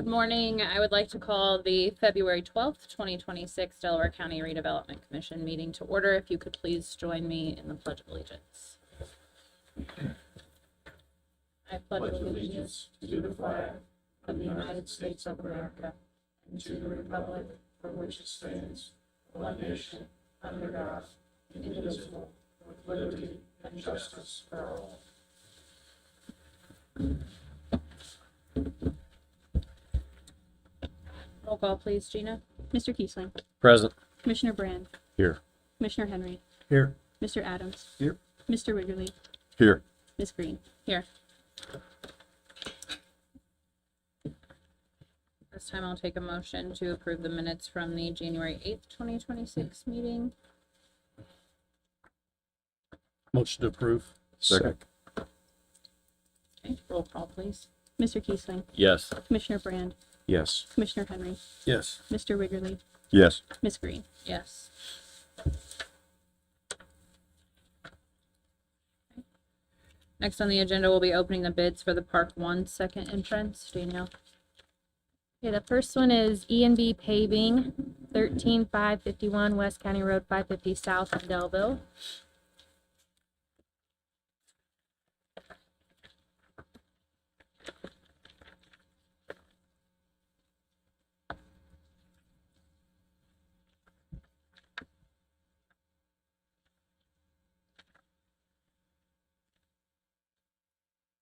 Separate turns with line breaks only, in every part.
Good morning. I would like to call the February 12th, 2026 Delaware County Redevelopment Commission meeting to order. If you could please join me in the Pledge of Allegiance. I pledge allegiance to the flag of the United States of America and to the republic for which it stands, one nation, under God, indivisible, with liberty and justice for all. Roll call, please, Gina.
Mr. Kiesling.
Present.
Commissioner Brand.
Here.
Commissioner Henry.
Here.
Mr. Adams.
Here.
Mr. Wiggerly.
Here.
Ms. Green.
Here. This time I'll take a motion to approve the minutes from the January 8th, 2026 meeting.
Motion to approve. Second.
Okay, roll call, please.
Mr. Kiesling.
Yes.
Commissioner Brand.
Yes.
Commissioner Henry.
Yes.
Mr. Wiggerly.
Yes.
Ms. Green.
Yes. Next on the agenda, we'll be opening the bids for the Park 1 second entrance. Danielle.
Okay, the first one is E&B Paving, 13551 West County Road 550 South in Delville.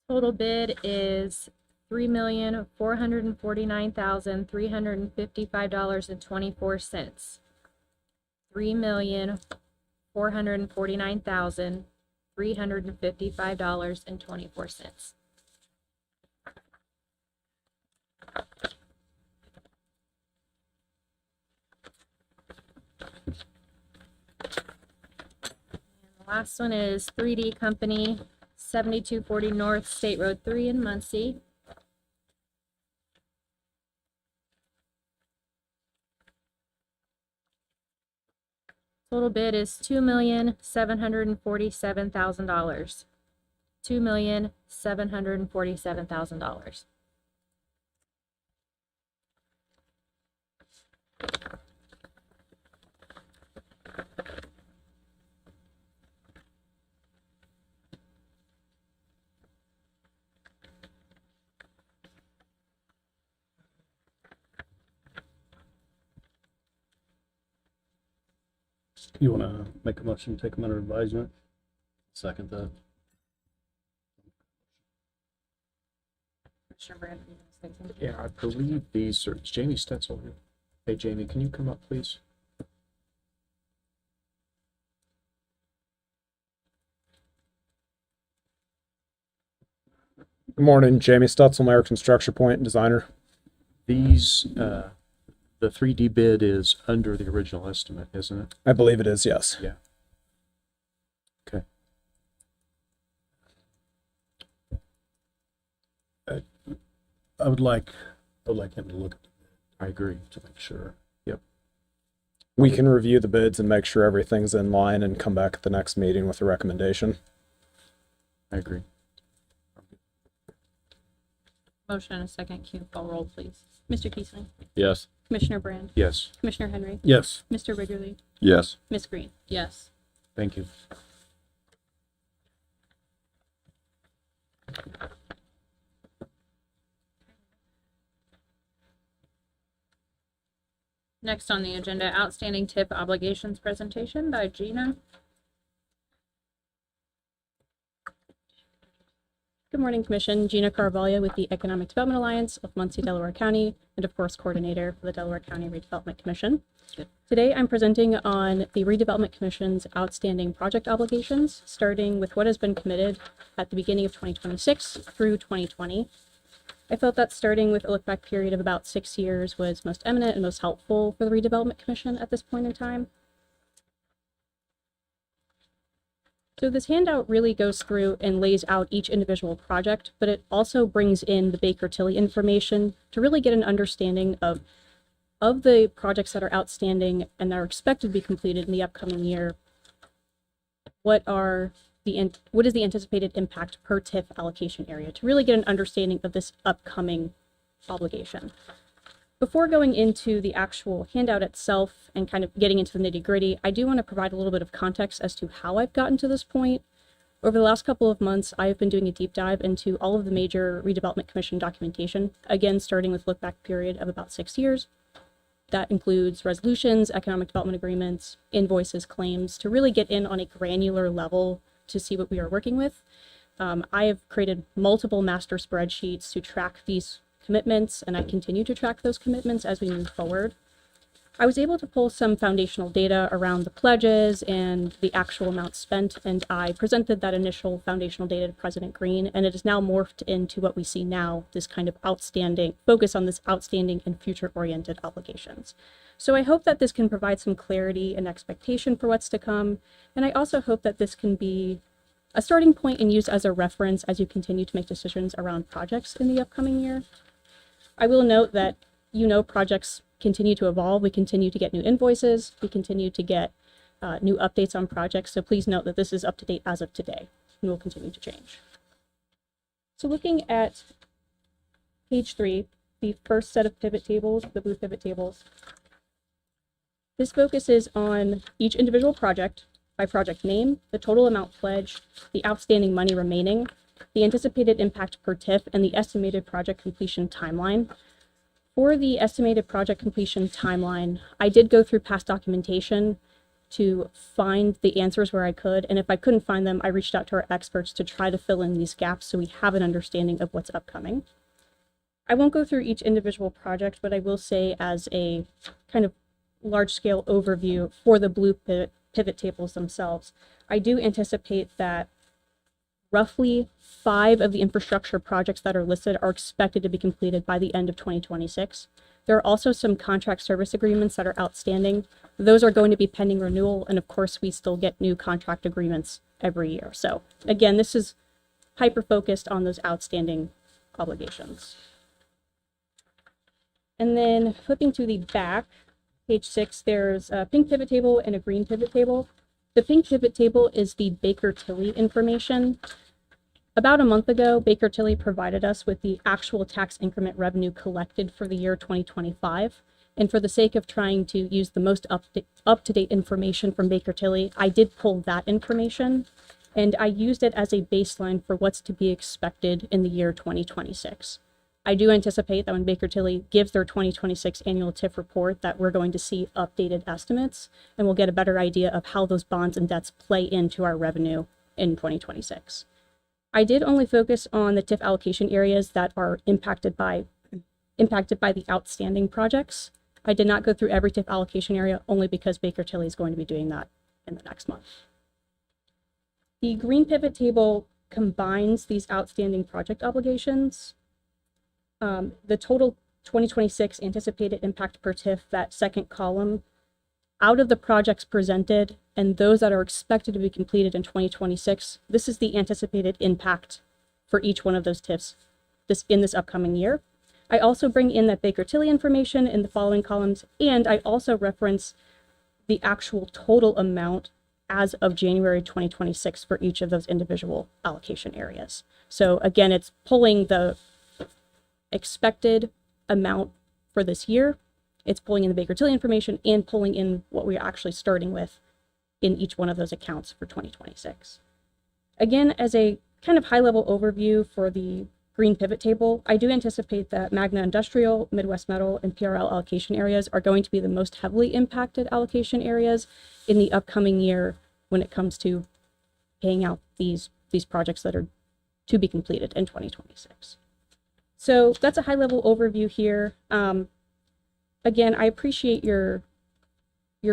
Total bid is $3,449,355.24. $3,449,355.24. The last one is 3D Company, 7240 North State Road 3 in Muncie. Total bid is $2,747,000. $2,747,000.
You want to make a motion to take them under advisement? Second that.
Commissioner Brand, you want to say something?
Yeah, I believe these are, is Jamie Stetzel here? Hey, Jamie, can you come up, please?
Good morning, Jamie Stutzel, American Structure Point Designer.
These, the 3D bid is under the original estimate, isn't it?
I believe it is, yes.
Yeah. Okay.
I would like him to look at it
I agree.
to make sure.
Yep.
We can review the bids and make sure everything's in line and come back at the next meeting with a recommendation.
I agree.
Motion and a second. Can you call roll, please?
Mr. Kiesling.
Yes.
Commissioner Brand.
Yes,
Commissioner Henry.
Yes.
Mr. Wiggerly.
Yes.
Ms. Green.
Yes.
thank you.
Next on the agenda, outstanding tip obligations presentation by Gina.
Good morning, Commission. Gina Carvalho with the Economic Development Alliance of Muncie, Delaware County, and of course, coordinator for the Delaware County Redevelopment Commission.
Good.
Today, I'm presenting on the Redevelopment Commission's outstanding project obligations, starting with what has been committed at the beginning of 2026 through 2020. I felt that starting with a look-back period of about 6 years was most eminent and most helpful for the Redevelopment Commission at this point in time. So this handout really goes through and lays out each individual project, but it also brings in the Baker-Tilly information to really get an understanding of the projects that are outstanding and that are expected to be completed in the upcoming year. What is the anticipated impact per TIF allocation area to really get an understanding of this upcoming obligation. Before going into the actual handout itself and kind of getting into the nitty-gritty, I do want to provide a little bit of context as to how I've gotten to this point. Over the last couple of months, I have been doing a deep dive into all of the major redevelopment commission documentation, again, starting with look back period of about 6 years. That includes resolutions, economic development agreements, invoices, claims, to really get in on a granular level to see what we are working with. I have created multiple master spreadsheets to track these commitments, and I continue to track those commitments as we move forward. I was able to pull some foundational data around the pledges and the actual amount spent, and I presented that initial foundational data to President Green, and it is now morphed into what we see now, this kind of outstanding focus on this outstanding and future-oriented obligations. So I hope that this can provide some clarity and expectation for what's to come, and I also hope that this can be a starting point and used as a reference as you continue to make decisions around projects in the upcoming year. I will note that, projects continue to evolve. We continue to get new invoices. We continue to get new updates on projects. So please note that this is up to date as of today and will continue to change. So looking at page 3, the first set of pivot tables, the blue pivot tables, this focuses on each individual project by project name, the total amount pledged, the outstanding money remaining, the anticipated impact per TIF, and the estimated project completion timeline. For the estimated project completion timeline, I did go through past documentation to find the answers where I could, and if I couldn't find them, I reached out to our experts to try to fill in these gaps so we have an understanding of what's upcoming. I won't go through each individual project, but I will say as a kind of large-scale overview for the blue pivot tables themselves, I do anticipate that roughly 5 of the infrastructure projects that are listed are expected to be completed by the end of 2026. There are also some contract service agreements that are outstanding. Those are going to be pending renewal, and of course, we still get new contract agreements every year. So again, this is hyper-focused on those outstanding obligations. And then flipping to the back, page 6, there's a pink pivot table and a green pivot table. The pink pivot table is the Baker Tilly information. About a month ago, Baker Tilly provided us with the actual tax increment revenue collected for the year 2025. And for the sake of trying to use the most up-to-date information from Baker Tilly, I did pull that information, and I used it as a baseline for what's to be expected in the year 2026. I do anticipate that when Baker Tilly gives their 2026 annual TIF report that we're going to see updated estimates, and we'll get a better idea of how those bonds and debts play into our revenue in 2026. I did only focus on the TIF allocation areas that are impacted by the outstanding projects. I did not go through every TIF allocation area only because Baker Tilly is going to be doing that in the next month. The green pivot table combines these outstanding project obligations. The total 2026 anticipated impact per TIF, that second column, out of the projects presented and those that are expected to be completed in 2026, this is the anticipated impact for each one of those TIFs in this upcoming year. I also bring in that Baker Tilly information in the following columns, and I also reference the actual total amount as of January 2026 for each of those individual allocation areas. So again, it's pulling the expected amount for this year. It's pulling in the Baker Tilly information and pulling in what we're actually starting with in each one of those accounts for 2026. Again, as a kind of high-level overview for the green pivot table, I do anticipate that Magna Industrial, Midwest Metal, and PRL allocation areas are going to be the most heavily impacted allocation areas in the upcoming year when it comes to paying out these projects that are to be completed in 2026. So that's a high-level overview here. Again, I appreciate your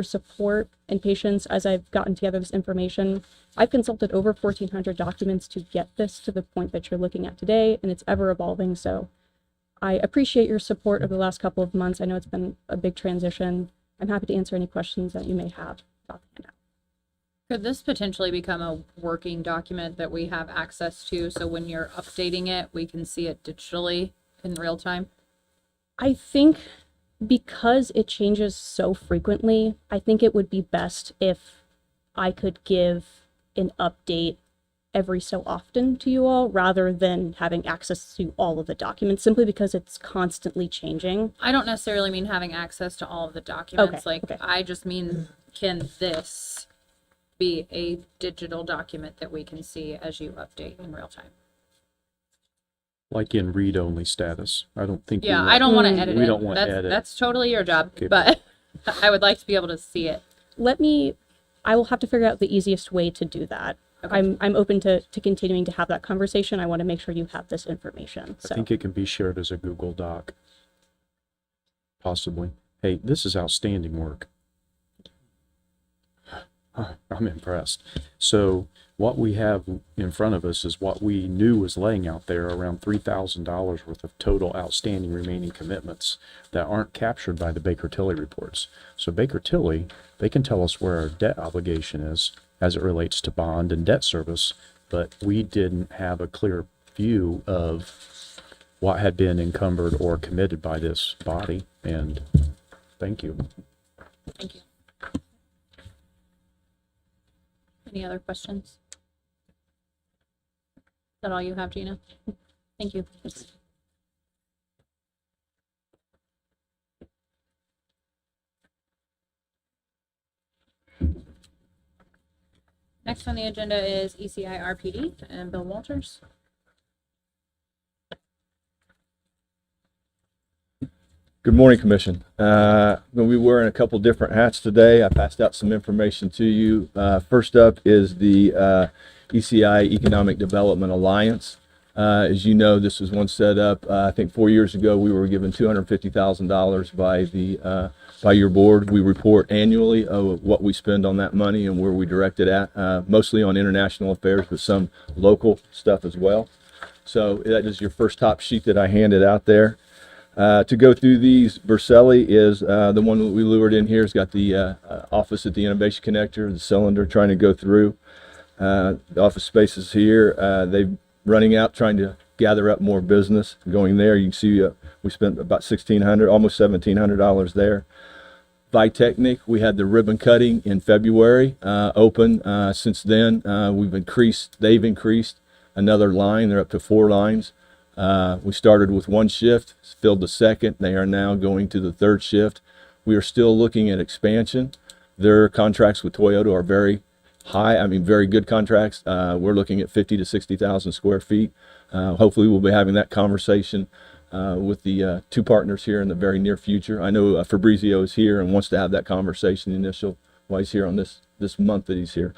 support and patience as I've gotten together this information. I've consulted over 1,400 documents to get this to the point that you're looking at today, and it's ever evolving. So I appreciate your support over the last couple of months. I know it's been a big transition. I'm happy to answer any questions that you may have about the handout.
Could this potentially become a working document that we have access to, so when you're updating it, we can see it digitally in real time?
I think because it changes so frequently, I think it would be best if I could give an update every so often to you all rather than having access to all of the documents simply because it's constantly changing.
I don't necessarily mean having access to all of the documents.
Okay.
I just mean, can this be a digital document that we can see as you update in real time?
Like in read-only status. I don't think.
Yeah, I don't want to edit it.
We don't want to
That's,
edit.
That's totally your job,
Okay.
but I would like to be able to see it.
I will have to figure out the easiest way to do that.
Okay.
I'm open to continuing to have that conversation. I want to make sure you have this information.
I
So
think it can be shared as a Google Doc. Possibly. Hey, this is outstanding work. I'm impressed. So what we have in front of us is what we knew was laying out there, around $3,000 worth of total outstanding remaining commitments that aren't captured by the Baker Tilly reports. So Baker Tilly, they can tell us where our debt obligation is as it relates to bond and debt service, but we didn't have a clear view of what had been encumbered or committed by this body. And thank you.
Thank you. Any other questions? Is that all you have, Gina? Thank you. Next on the agenda is ECI RPD and Bill Walters.
Good morning, Commission. We'll be wearing a couple different hats today. I passed out some information to you. First up is the ECI Economic Development Alliance. As you know, this was one set up, I think 4 years ago. We were given $250,000 by your board. We report annually of what we spend on that money and where we direct it at, mostly on international affairs, but some local stuff as well. So that is your first top sheet that I handed out there. To go through these, Vercelli is the one that we lured in here. It's got the office at the Innovation Connector, the cylinder trying to go through. The office spaces here. They're running out, trying to gather up more business. Going there, you can see we spent about $1,600, almost $1,700 there. Vitechnic, we had the ribbon cutting in February, open. Since then, they've increased another line. They're up to 4 lines. We started with 1 shift, filled the second. They are now going to the 3rd shift. We are still looking at expansion. Their contracts with Toyota are very high. Very good contracts. We're looking at 50 to 60,000 square feet. Hopefully we'll be having that conversation with the 2 partners here in the very near future. I know Fabrizio is here and wants to have that conversation initial while he's here on this month that he's here.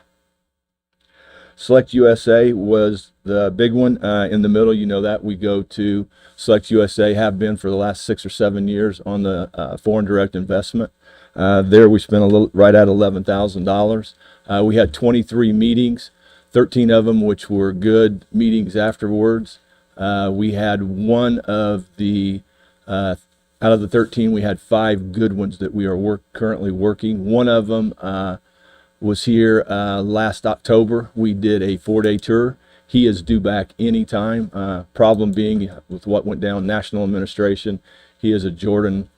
Select USA was the big one in the middle. You know that we go to Select USA, have been for the last 6 or 7 years on the foreign direct investment. There we spent right at $11,000. We had 23 meetings, 13 of them which were good meetings afterwards. We had one of the out of the 13, we had 5 good ones that we are currently working. One of them was here last October. We did a 4-day tour. He is due back anytime. Problem being with what went down, national administration. He is a German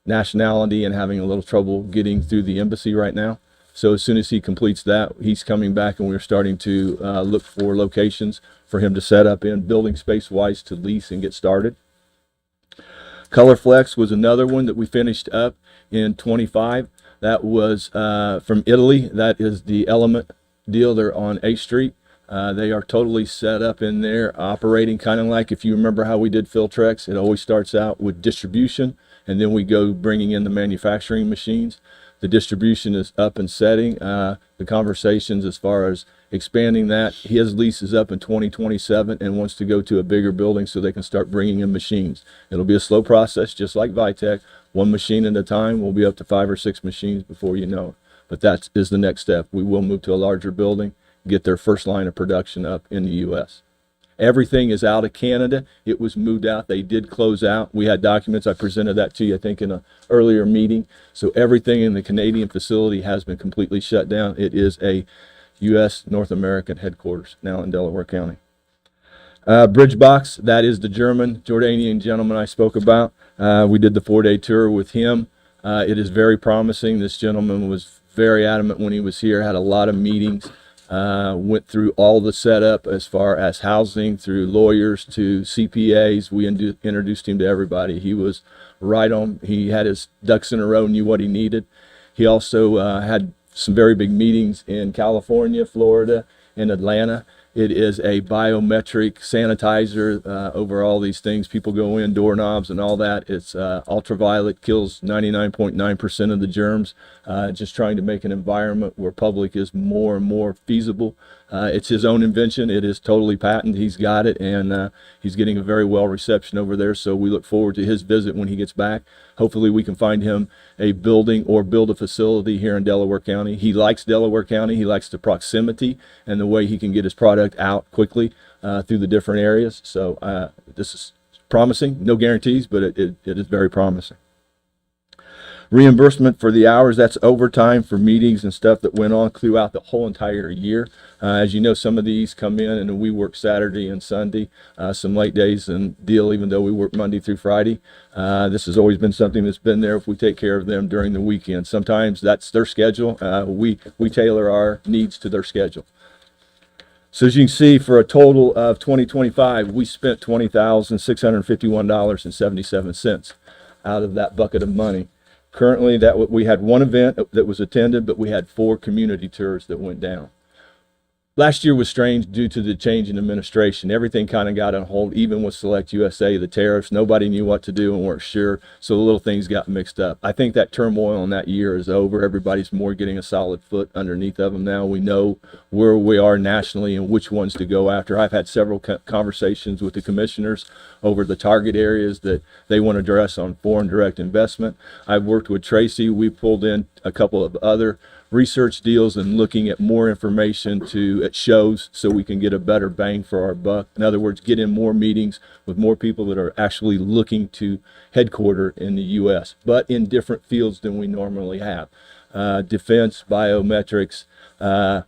nationality and having a little trouble getting through the embassy right now. So as soon as he completes that, he's coming back, and we're starting to look for locations for him to set up in, building space-wise to lease and get started. Colorflex was another one that we finished up in 25. That was from Italy. That is the Element deal. They're on 8th Street. They are totally set up in there, operating kind of like, if you remember how we did Filtrex, it always starts out with distribution, and then we go bringing in the manufacturing machines. The distribution is up and setting. The conversations as far as expanding that, his lease is up in 2027 and wants to go to a bigger building so they can start bringing in machines. It'll be a slow process, just like Vitech. 1 machine at a time. We'll be up to 5 or 6 machines before you know it. But that is the next step. We will move to a larger building, get their first line of production up in the U.S. Everything is out of Canada. It was moved out. They did close out. We had documents. I presented that to you, I think, in an earlier meeting. So everything in the Canadian facility has been completely shut down. It is a U.S. North American headquarters now in Delaware County. Bridgebox, that is the Jordanian gentleman I spoke about. We did the 4-day tour with him. It is very promising. This gentleman was very adamant when he was here, had a lot of meetings. went through all the setup as far as housing, through lawyers to CPAs. We introduced him to everybody. He was right on. He had his ducks in a row, knew what he needed. He also had some very big meetings in California, Florida, and Atlanta. It is a biometric sanitizer over all these things. People go in, doorknobs and all that. It's ultraviolet, kills 99.9% of the germs. Just trying to make an environment where public is more and more feasible. It's his own invention. It is totally patented. He's got it, and he's getting a very well reception over there. So we look forward to his visit when he gets back. Hopefully we can find him a building or build a facility here in Delaware County. He likes Delaware County. He likes the proximity and the way he can get his product out quickly through the different areas. So this is promising. No guarantees, but it is very promising. Reimbursement for the hours, that's overtime for meetings and stuff that went on throughout the whole entire year. As you know, some of these come in and we work Saturday and Sunday, some late days and deal, even though we work Monday through Friday. This has always been something that's been there if we take care of them during the weekend. Sometimes that's their schedule. We tailor our needs to their schedule. So as you can see, for a total of 2025, we spent $20,651.77 out of that bucket of money. Currently, we had one event that was attended, but we had 4 community tours that went down. Last year was strange due to the change in administration. Everything kind of got on hold, even with Select USA, the tariffs. Nobody knew what to do and weren't sure, so the little things got mixed up. I think that turmoil in that year is over. Everybody's more getting a solid foot underneath of them now. We know where we are nationally and which ones to go after. I've had several conversations with the commissioners over the target areas that they want to address on foreign direct investment. I've worked with Tracy. We pulled in a couple of other research deals and looking at more information at shows so we can get a better bang for our buck. In other words, get in more meetings with more people that are actually looking to headquarter in the U.S., but in different fields than we normally have. Defense, biometrics, a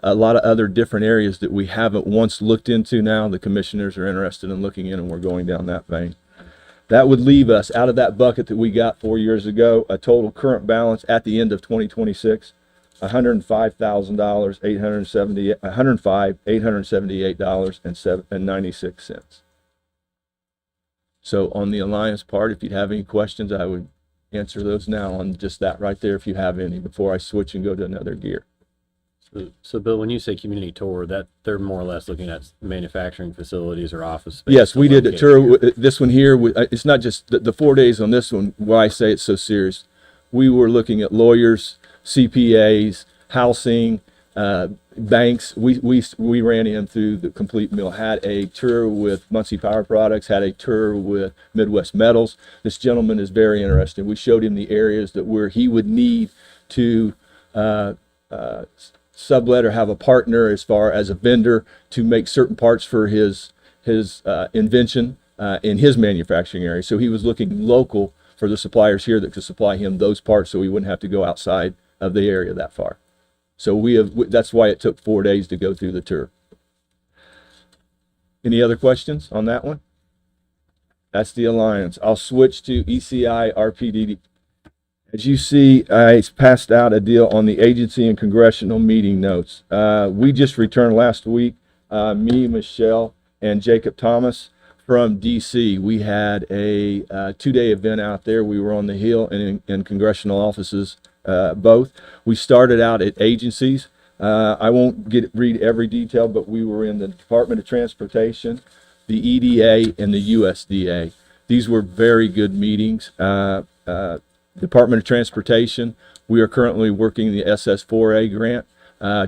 lot of other different areas that we haven't once looked into now. The commissioners are interested in looking in, and we're going down that vein. That would leave us, out of that bucket that we got 4 years ago, a total current balance at the end of 2026, $105,878.96. So on the Alliance part, if you'd have any questions, I would answer those now on just that right there if you have any, before I switch and go to another gear.
So Bill, when you say community tour, that they're more or less looking at manufacturing facilities or office space?
Yes, we did a tour. This one here, it's not just the 4 days on this one, why I say it's so serious. We were looking at lawyers, CPAs, housing, banks. We ran in through the complete mill. Had a tour with Muncie Power Products, had a tour with Midwest Metals. This gentleman is very interested. We showed him the areas that where he would need to sublet or have a partner as far as a vendor to make certain parts for his invention in his manufacturing area. So he was looking local for the suppliers here that could supply him those parts so he wouldn't have to go outside of the area that far. So that's why it took 4 days to go through the tour. Any other questions on that one? That's the Alliance. I'll switch to ECI RPD. As you see, I passed out a deal on the agency and congressional meeting notes. We just returned last week, me, Michelle, and Jacob Thomas from DC. We had a 2-day event out there. We were on the Hill and in congressional offices, both. We started out at agencies. I won't read every detail, but we were in the Department of Transportation, the EDA, and the USDA. These were very good meetings. Department of Transportation, we are currently working the SS4A grant,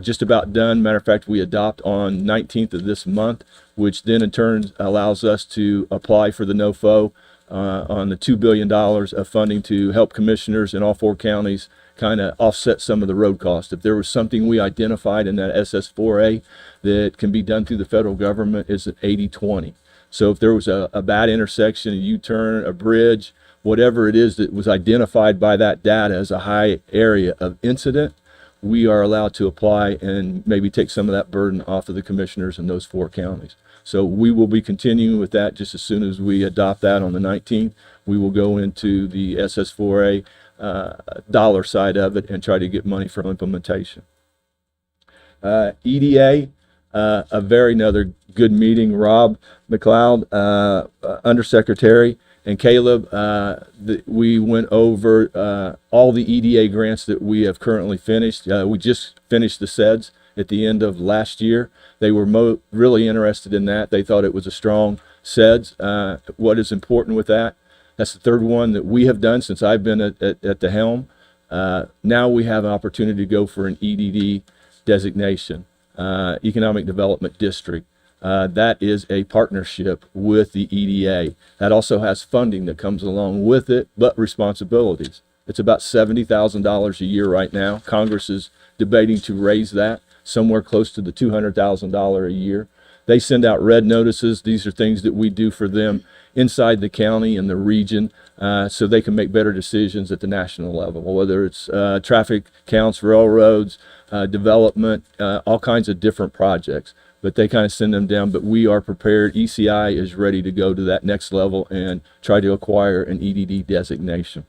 just about done. Matter of fact, we adopt on 19th of this month, which then in turn allows us to apply for the NOFO on the $2 billion of funding to help commissioners in all 4 counties kind of offset some of the road costs. If there was something we identified in that SS4A that can be done through the federal government, it's at 80-20. So if there was a bad intersection, a U-turn, a bridge, whatever it is that was identified by that data as a high area of incident, we are allowed to apply and maybe take some of that burden off of the commissioners in those 4 counties. So we will be continuing with that just as soon as we adopt that on the 19th. We will go into the SS4A dollar side of it and try to get money for implementation. EDA, a very another good meeting. Rob McLeod, Undersecretary, and Caleb, we went over all the EDA grants that we have currently finished. We just finished the SEDS at the end of last year. They were really interested in that. They thought it was a strong SEDS. What is important with that? That's the third one that we have done since I've been at the helm. Now we have an opportunity to go for an EDD designation, Economic Development District. That is a partnership with the EDA. That also has funding that comes along with it, but responsibilities. It's about $70,000 a year right now. Congress is debating to raise that somewhere close to the $200,000 a year. They send out red notices. These are things that we do for them inside the county and the region, so they can make better decisions at the national level, whether it's traffic counts, railroads, development, all kinds of different projects. But they kind of send them down, but we are prepared. ECI is ready to go to that next level and try to acquire an EDD designation.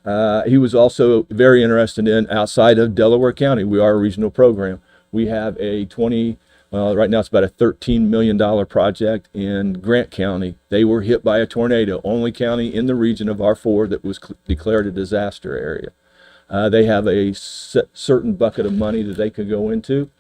He was also very interested in outside of Delaware County. We are a regional program. We have a right now it's about a $13 million project in Grant County. They were hit by a tornado, only county in the region of R4 that was declared a disaster area. They have a certain bucket of money that they could go into.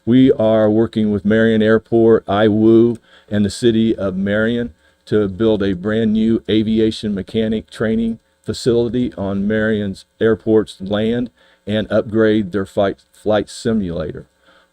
We are working with Marion Airport, IWU, and the city of Marion to build a brand new aviation mechanic training facility on Marion's airport's land and upgrade their flight simulator.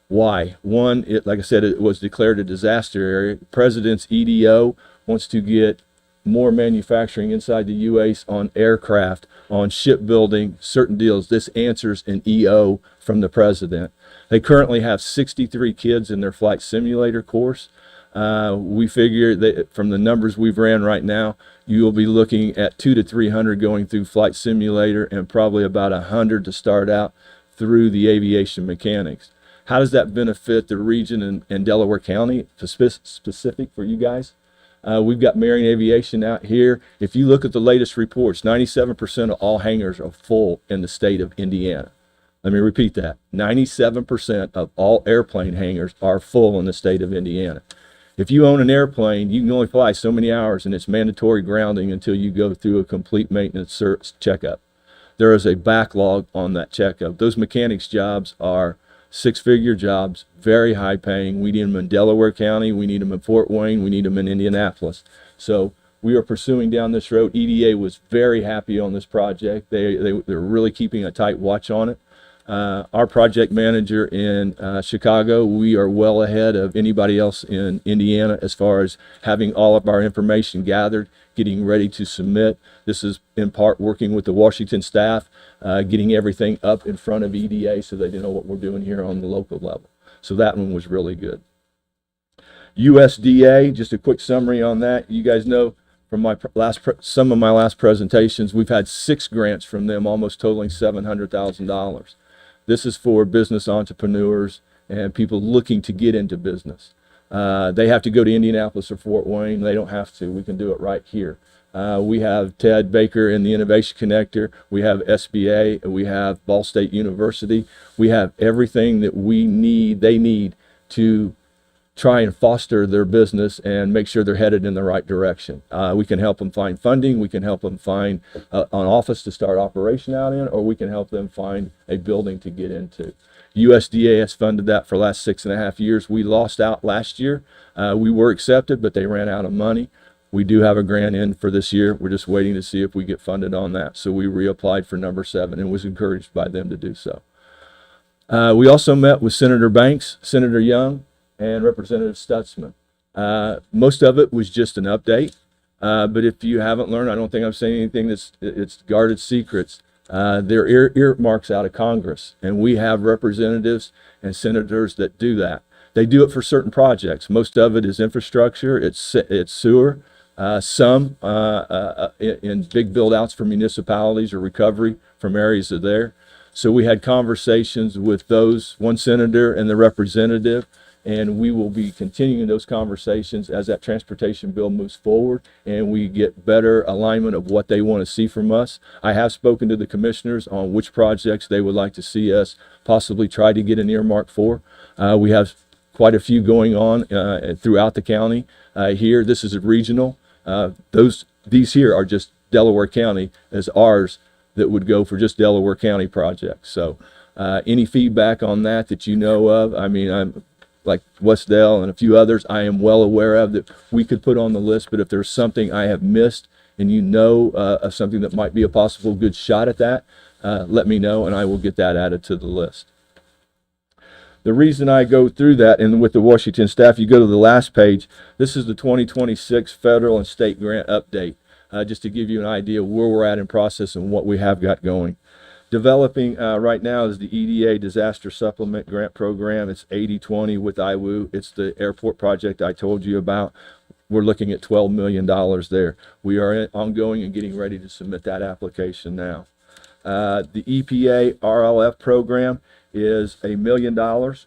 Why? One, like I said, it was declared a disaster area. The president's EDO wants to get more manufacturing inside the UAS on aircraft, on shipbuilding, certain deals. This answers an EO from the president. They currently have 63 kids in their flight simulator course. We figure that from the numbers we've ran right now, you will be looking at 200 to 300 going through flight simulator and probably about 100 to start out through the aviation mechanics. How does that benefit the region and Delaware County, specific for you guys? We've got Marion Aviation out here. If you look at the latest reports, 97% of all hangars are full in the state of Indiana. Let me repeat that. 97% of all airplane hangars are full in the state of Indiana. If you own an airplane, you can only fly so many hours, and it's mandatory grounding until you go through a complete maintenance checkup. There is a backlog on that checkup. Those mechanics jobs are six-figure jobs, very high paying. We need them in Delaware County. We need them in Fort Wayne. We need them in Indianapolis. So we are pursuing down this road. EDA was very happy on this project. They're really keeping a tight watch on it. Our project manager in Chicago, we are well ahead of anybody else in Indiana as far as having all of our information gathered, getting ready to submit. This is in part working with the Washington staff, getting everything up in front of EDA so they know what we're doing here on the local level. So that one was really good. USDA, just a quick summary on that. You guys know from my some of my last presentations, we've had 6 grants from them, almost totaling $700,000. This is for business entrepreneurs and people looking to get into business. They have to go to Indianapolis or Fort Wayne. They don't have to. We can do it right here. We have Ted Baker in the Innovation Connector. We have SBA. And we have Ball State University. We have everything that they need to try and foster their business and make sure they're headed in the right direction. We can help them find funding. We can help them find an office to start operation out in, or we can help them find a building to get into. USDA has funded that for the last 6.5 years. We lost out last year. We were accepted, but they ran out of money. We do have a grant in for this year. We're just waiting to see if we get funded on that. So we reapplied for number 7 and was encouraged by them to do so. We also met with Senator Banks, Senator Young, and Representative Stutzman. Most of it was just an update, but if you haven't learned, I don't think I'm saying anything it's guarded secrets. They're earmarks out of Congress, and we have representatives and senators that do that. They do it for certain projects. Most of it is infrastructure, it's sewer, some in big build-outs for municipalities or recovery from areas of there. So we had conversations with one senator and the representative, and we will be continuing those conversations as that transportation bill moves forward and we get better alignment of what they want to see from us. I have spoken to the commissioners on which projects they would like to see us possibly try to get an earmark for. We have quite a few going on throughout the county. Here, this is a regional. These here are just Delaware County as ours that would go for just Delaware County projects. So any feedback on that you know of, I mean, I'm like Westdale and a few others, I am well aware of that we could put on the list, but if there's something I have missed and you know of something that might be a possible good shot at that, let me know and I will get that added to the list. The reason I go through that, and with the Washington staff, you go to the last page, this is the 2026 federal and state grant update, just to give you an idea of where we're at in process and what we have got going. Developing right now is the EDA Disaster Supplement Grant Program. It's 80-20 with IWU. It's the airport project I told you about. We're looking at $12 million there. We are ongoing and getting ready to submit that application now. The EPA RLF program is $1 million.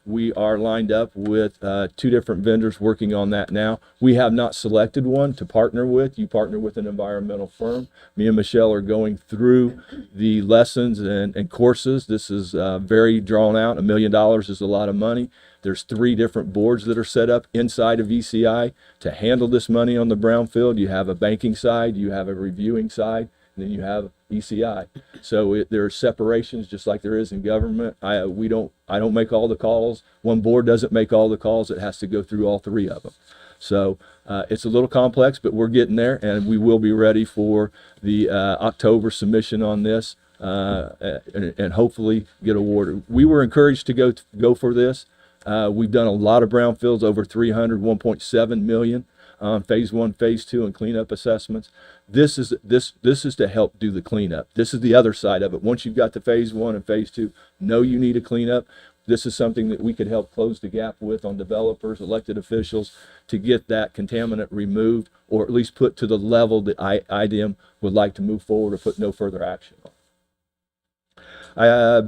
We are lined up with 2 different vendors working on that now. We have not selected one to partner with. You partner with an environmental firm. Me and Michelle are going through the lessons and courses. This is very drawn out. $1 million is a lot of money. There's 3 different boards that are set up inside of ECI to handle this money on the brownfield. You have a banking side, you have a reviewing side, and then you have ECI. So there are separations just like there is in government. I don't make all the calls. One board doesn't make all the calls. It has to go through all 3 of them. So it's a little complex, but we're getting there, and we will be ready for the October submission on this and hopefully get awarded. We were encouraged to go for this. We've done a lot of brownfields, over 300, 1.7 million. Phase 1, phase 2, and cleanup assessments. This is to help do the cleanup. This is the other side of it. Once you've got the phase 1 and phase 2, know you need a cleanup. This is something that we could help close the gap with on developers, elected officials, to get that contaminant removed, or at least put to the level that IDM would like to move forward or put no further action on.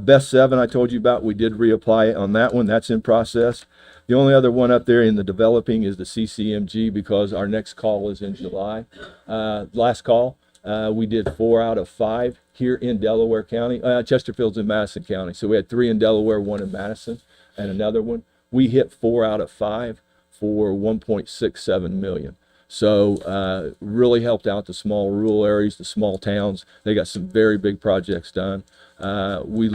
Best 7 I told you about, we did reapply on that one. That's in process. The only other one up there in the developing is the CCMG, because our next call is in July. Last call, we did 4 out of 5 here in Delaware County. Chesterfield's in Madison County. So we had 3 in Delaware, 1 in Madison, and another one. We hit 4 out of 5 for 1.67 million. So really helped out the small rural areas, the small towns. They got some very big projects done. We've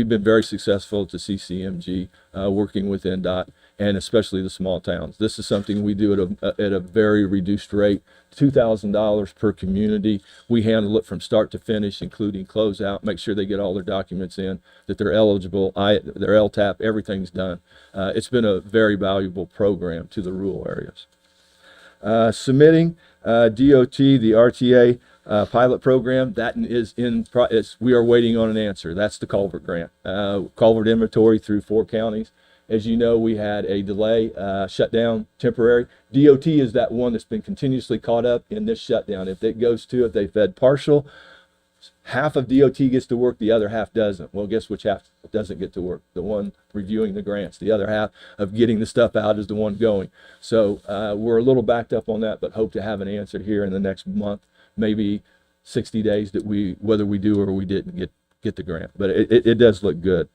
been very successful at the CCMG, working with NDOT and especially the small towns. This is something we do at a very reduced rate, $2,000 per community. We handle it from start to finish, including closeout, make sure they get all their documents in, that they're eligible, their LTAP, everything's done. It's been a very valuable program to the rural areas. Submitting DOT, the RTA pilot program, that is we are waiting on an answer. That's the culvert grant. Culvert inventory through 4 counties. As you know, we had a delay, shutdown, temporary. DOT is that one that's been continuously caught up in this shutdown. If it goes to, if they fed partial, half of DOT gets to work, the other half doesn't. Well, guess which half doesn't get to work? The one reviewing the grants. The other half of getting the stuff out is the one going. So we're a little backed up on that, but hope to have an answer here in the next month, maybe 60 days, that whether we do or we didn't get the grant. But it does look good.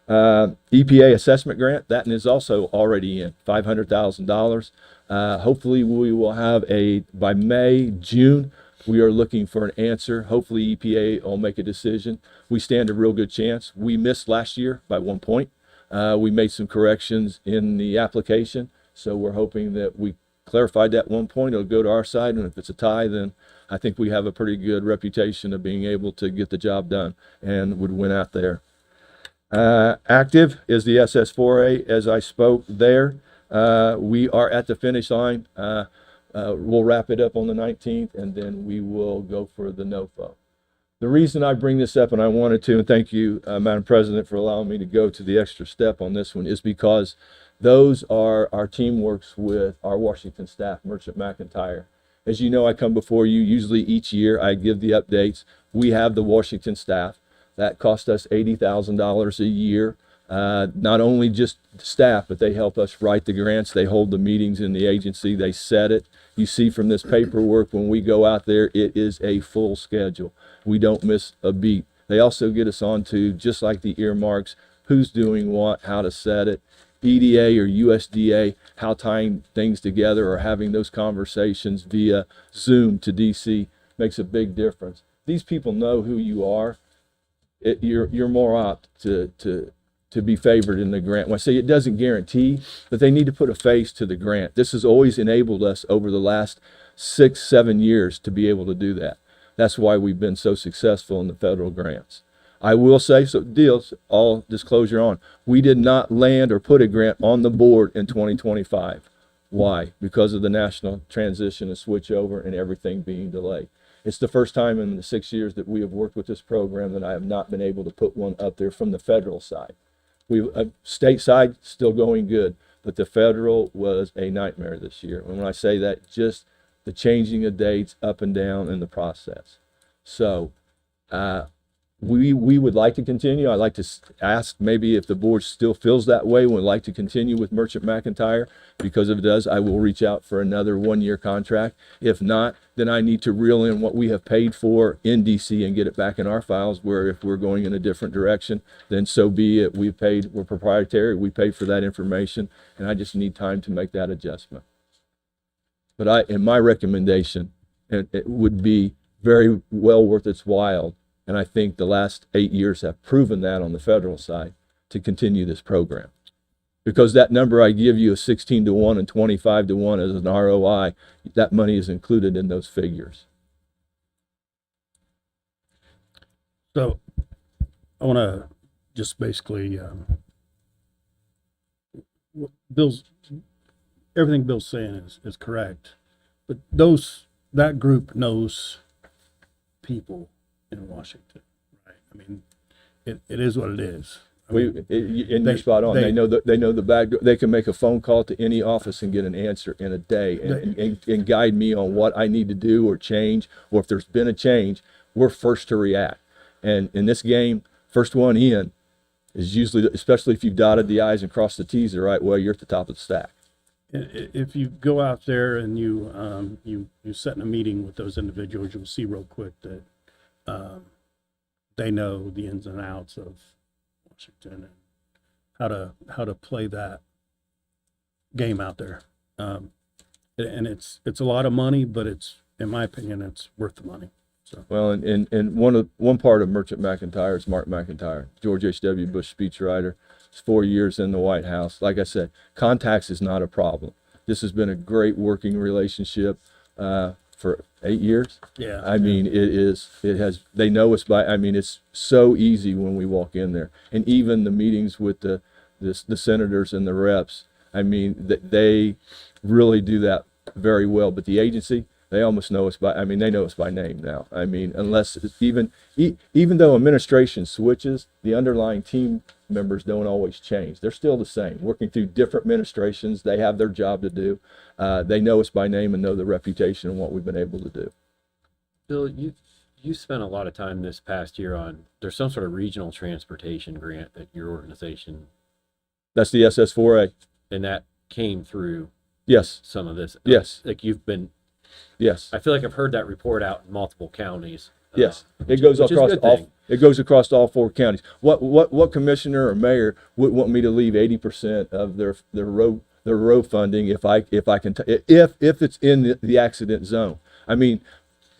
EPA assessment grant, that is also already in, $500,000. Hopefully we will have by May, June, we are looking for an answer. Hopefully EPA will make a decision. We stand a real good chance. We missed last year by 1 point. We made some corrections in the application, so we're hoping that we clarified that 1 point. It'll go to our side, and if it's a tie, then I think we have a pretty good reputation of being able to get the job done and would win out there. Active is the SS4A, as I spoke there. We are at the finish line. We'll wrap it up on the 19th, and then we will go for the NOFO. The reason I bring this up, and I wanted to, and thank you, Madam President, for allowing me to go to the extra step on this one, is because those are our team works with our Washington staff, Merchant McIntyre. As you know, I come before you usually each year. I give the updates. We have the Washington staff. That cost us $80,000 a year Not only just staff, but they help us write the grants. They hold the meetings in the agency. They set it. You see from this paperwork, when we go out there, it is a full schedule. We don't miss a beat. They also get us onto, just like the earmarks, who's doing what, how to set it, EDA or USDA, how tying things together or having those conversations via Zoom to DC makes a big difference. These people know who you are. You're more apt to be favored in the grant. When I say it doesn't guarantee, but they need to put a face to the grant. This has always enabled us over the last 6-7 years to be able to do that. That's why we've been so successful in the federal grants. I will say, so deals, all disclosure on, we did not land or put a grant on the board in 2025. Why? Because of the national transition and switch over and everything being delayed. It's the first time in the 6 years that we have worked with this program that I have not been able to put one up there from the federal side. State side, still going good, but the federal was a nightmare this year. And when I say that, just the changing of dates up and down in the process. So we would like to continue. I'd like to ask maybe if the board still feels that way, would like to continue with Merchant McIntyre, because if it does, I will reach out for another 1-year contract. If not, then I need to reel in what we have paid for in DC and get it back in our files, where if we're going in a different direction, then so be it. We're proprietary, we pay for that information, and I just need time to make that adjustment. But in my recommendation, it would be very well worth its while. And I think the last 8 years have proven that on the federal side, to continue this program. Because that number I give you of 16 to 1 and 25 to 1 as an ROI, that money is included in those figures.
So I want to just basically, everything Bill's saying is correct, but that group knows people in Washington, right? I mean, it is what it is.
You're spot on. They know the back door. They can make a phone call to any office and get an answer in a day, and guide me on what I need to do or change, or if there's been a change, we're first to react. And in this game, first one in is usually, especially if you've dotted the I's and crossed the T's the right way, you're at the top of the stack.
If you go out there and you set in a meeting with those individuals, you'll see real quick that they know the ins and outs of Washington and how to play that game out there. And it's a lot of money, but it's, in my opinion, it's worth the money. So.
Well, and one part of Merchant McIntyre is Mark McIntyre, George H.W. Bush speechwriter. It's 4 years in the White House. Like I said, contacts is not a problem. This has been a great working relationship for 8 years.
Yeah.
I mean, they know us by, I mean, it's so easy when we walk in there. And even the meetings with the senators and the reps, I mean, they really do that very well. But the agency, they almost know us by, I mean, they know us by name now. I mean, unless it's even though administration switches, the underlying team members don't always change. They're still the same, working through different administrations. They have their job to do. They know us by name and know the reputation and what we've been able to do.
Bill, you spent a lot of time this past year on, there's some sort of regional transportation grant that your organization.
That's the SS4A.
And that came through.
Yes.
Some of this.
Yes.
Like you've been.
Yes.
I feel like I've heard that report out in multiple counties.
Yes. It goes across all. It goes across all 4 counties. What commissioner or mayor would want me to leave 80% of their road funding if it's in the accident zone? I mean,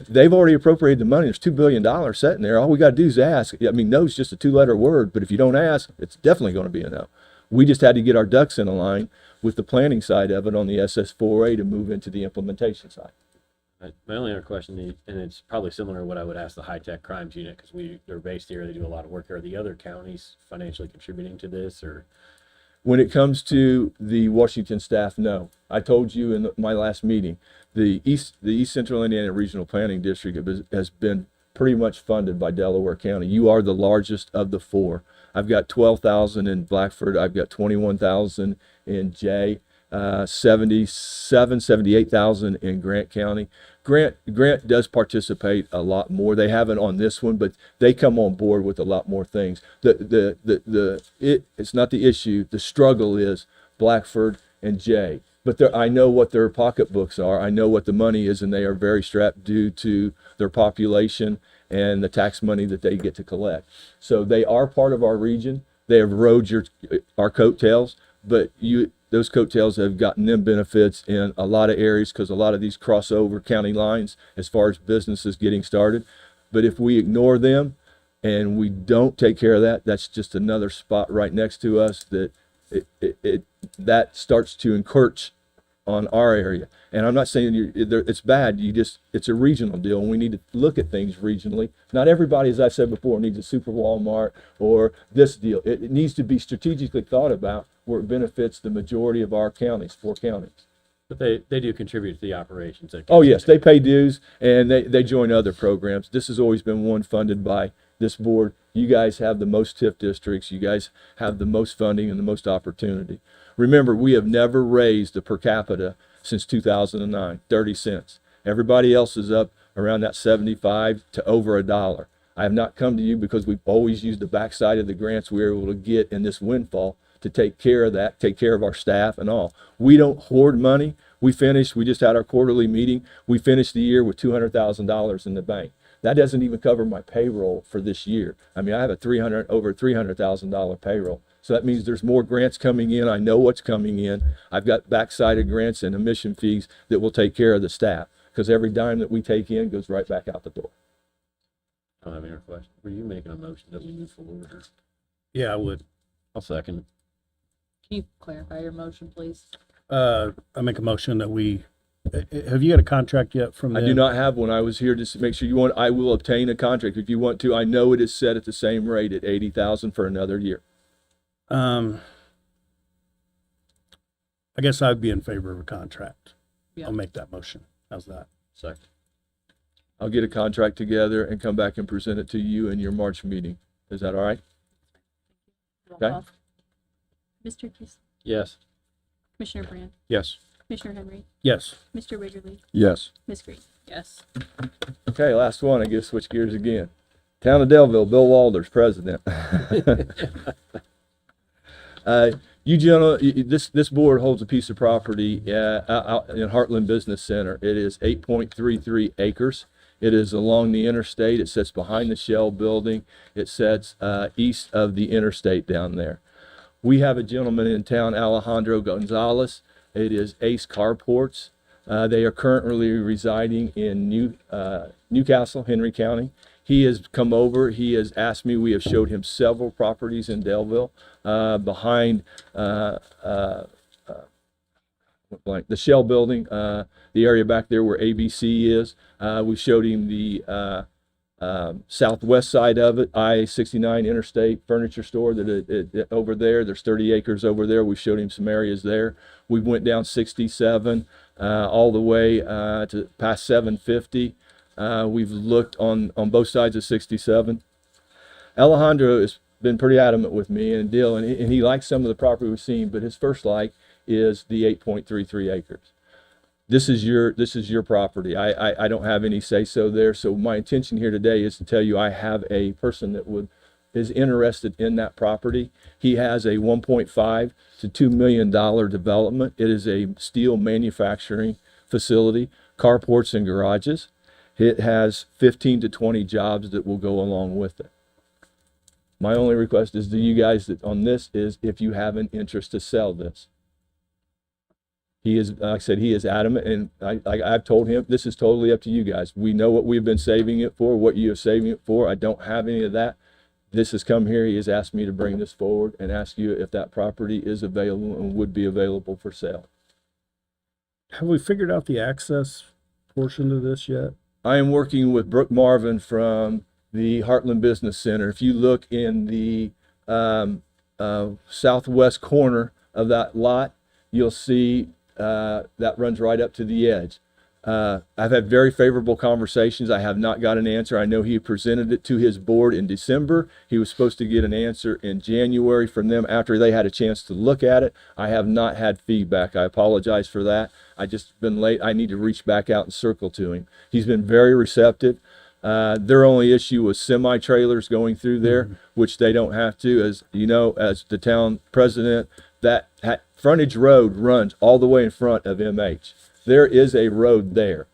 they've already appropriated the money. There's $2 billion sitting there. All we got to do is ask. I mean, no is just a 2-letter word, but if you don't ask, it's definitely going to be a no. We just had to get our ducks in a line with the planning side of it on the SS4A to move into the implementation side.
My only other question, and it's probably similar to what I would ask the high-tech crimes unit, because they're based here, they do a lot of work here. Are the other counties financially contributing to this, or?
When it comes to the Washington staff, no. I told you in my last meeting, the East Central Indiana Regional Planning District has been pretty much funded by Delaware County. You are the largest of the 4. I've got 12,000 in Blackford. I've got 21,000 in Jay. $78,000 in Grant County. Grant does participate a lot more. They haven't on this one, but they come on board with a lot more things. It's not the issue. The struggle is Blackford and Jay. But I know what their pocketbooks are. I know what the money is, and they are very strapped due to their population and the tax money that they get to collect. So they are part of our region. They have rode our coattails, but those coattails have gotten them benefits in a lot of areas because a lot of these crossover county lines as far as businesses getting started. But if we ignore them and we don't take care of that, that's just another spot right next to us that that starts to encroach on our area. And I'm not saying it's bad. It's a regional deal, and we need to look at things regionally. Not everybody, as I said before, needs a super Walmart or this deal. It needs to be strategically thought about where it benefits the majority of our counties, 4 counties.
But they do contribute to the operations.
Oh yes, they pay dues and they join other programs. This has always been one funded by this board. You guys have the most TIF districts. You guys have the most funding and the most opportunity. Remember, we have never raised the per capita since 2009, 30 cents. Everybody else is up around that 75 to over $1. I have not come to you because we've always used the backside of the grants we were able to get in this windfall to take care of that, take care of our staff and all. We don't hoard money. We just had our quarterly meeting. We finished the year with $200,000 in the bank. That doesn't even cover my payroll for this year. I mean, I have over $300,000 payroll. So that means there's more grants coming in. I know what's coming in. I've got backsided grants and admission fees that will take care of the staff because every dime that we take in goes right back out the door.
I don't have any other questions. Were you making a motion that we move forward? Or?
Yeah, I would.
I'll second.
Can you clarify your motion, please?
I make a motion that have you got a contract yet from them?
I do not have one. I was here just to make sure you want. I will obtain a contract if you want to. I know it is set at the same rate at $80,000 for another year.
I guess I'd be in favor of a contract.
Yeah.
I'll make that motion. How's that?
Second.
I'll get a contract together and come back and present it to you in your March meeting. Is that all right?
Roll
Okay.
call.
Mr. Kiss,
Yes.
Commissioner Brand,
Yes.
Commissioner Henry,
Yes.
Mr. Wiggerly,
Yes.
Ms. Green.
Yes.
Okay, last one. I guess switch gears again. Town of Delville, Bill Walders, president. You gentlemen, this board holds a piece of property out in Heartland Business Center. It is 8.33 acres. It is along the interstate. It sits behind the Shell building. It sits east of the interstate down there. We have a gentleman in town, Alejandro Gonzalez. It is Ace Carports. They are currently residing in Newcastle, Henry County. He has come over. He has asked me. We have showed him several properties in Delville behind the Shell building, the area back there where ABC is. We showed him the southwest side of it, I-69 Interstate Furniture Store that over there. There's 30 acres over there. We showed him some areas there. We went down 67 all the way to past 750. We've looked on both sides of 67. Alejandro has been pretty adamant with me and Dylan, and he likes some of the property we've seen, but his first like is the 8.33 acres. This is your property. I don't have any say so there. So my intention here today is to tell you I have a person that is interested in that property. He has a $1.5 to $2 million development. It is a steel manufacturing facility, carports and garages. It has 15 to 20 jobs that will go along with it. My only request is to you guys on this is if you have an interest to sell this. He is, like I said, he is adamant, and I've told him this is totally up to you guys. We know what we've been saving it for, what you are saving it for. I don't have any of that. This has come here. He has asked me to bring this forward and ask you if that property is available and would be available for sale.
Have we figured out the access portion of this yet?
I am working with Brooke Marvin from the Heartland Business Center. If you look in the southwest corner of that lot, you'll see that runs right up to the edge. I've had very favorable conversations. I have not got an answer. I know he presented it to his board in December. He was supposed to get an answer in January from them after they had a chance to look at it. I have not had feedback. I apologize for that. I just been late. I need to reach back out and circle to him. He's been very receptive. Their only issue was semi-trailers going through there, which they don't have to. As you know, as the town president, that frontage road runs all the way in front of MH. There is a road there.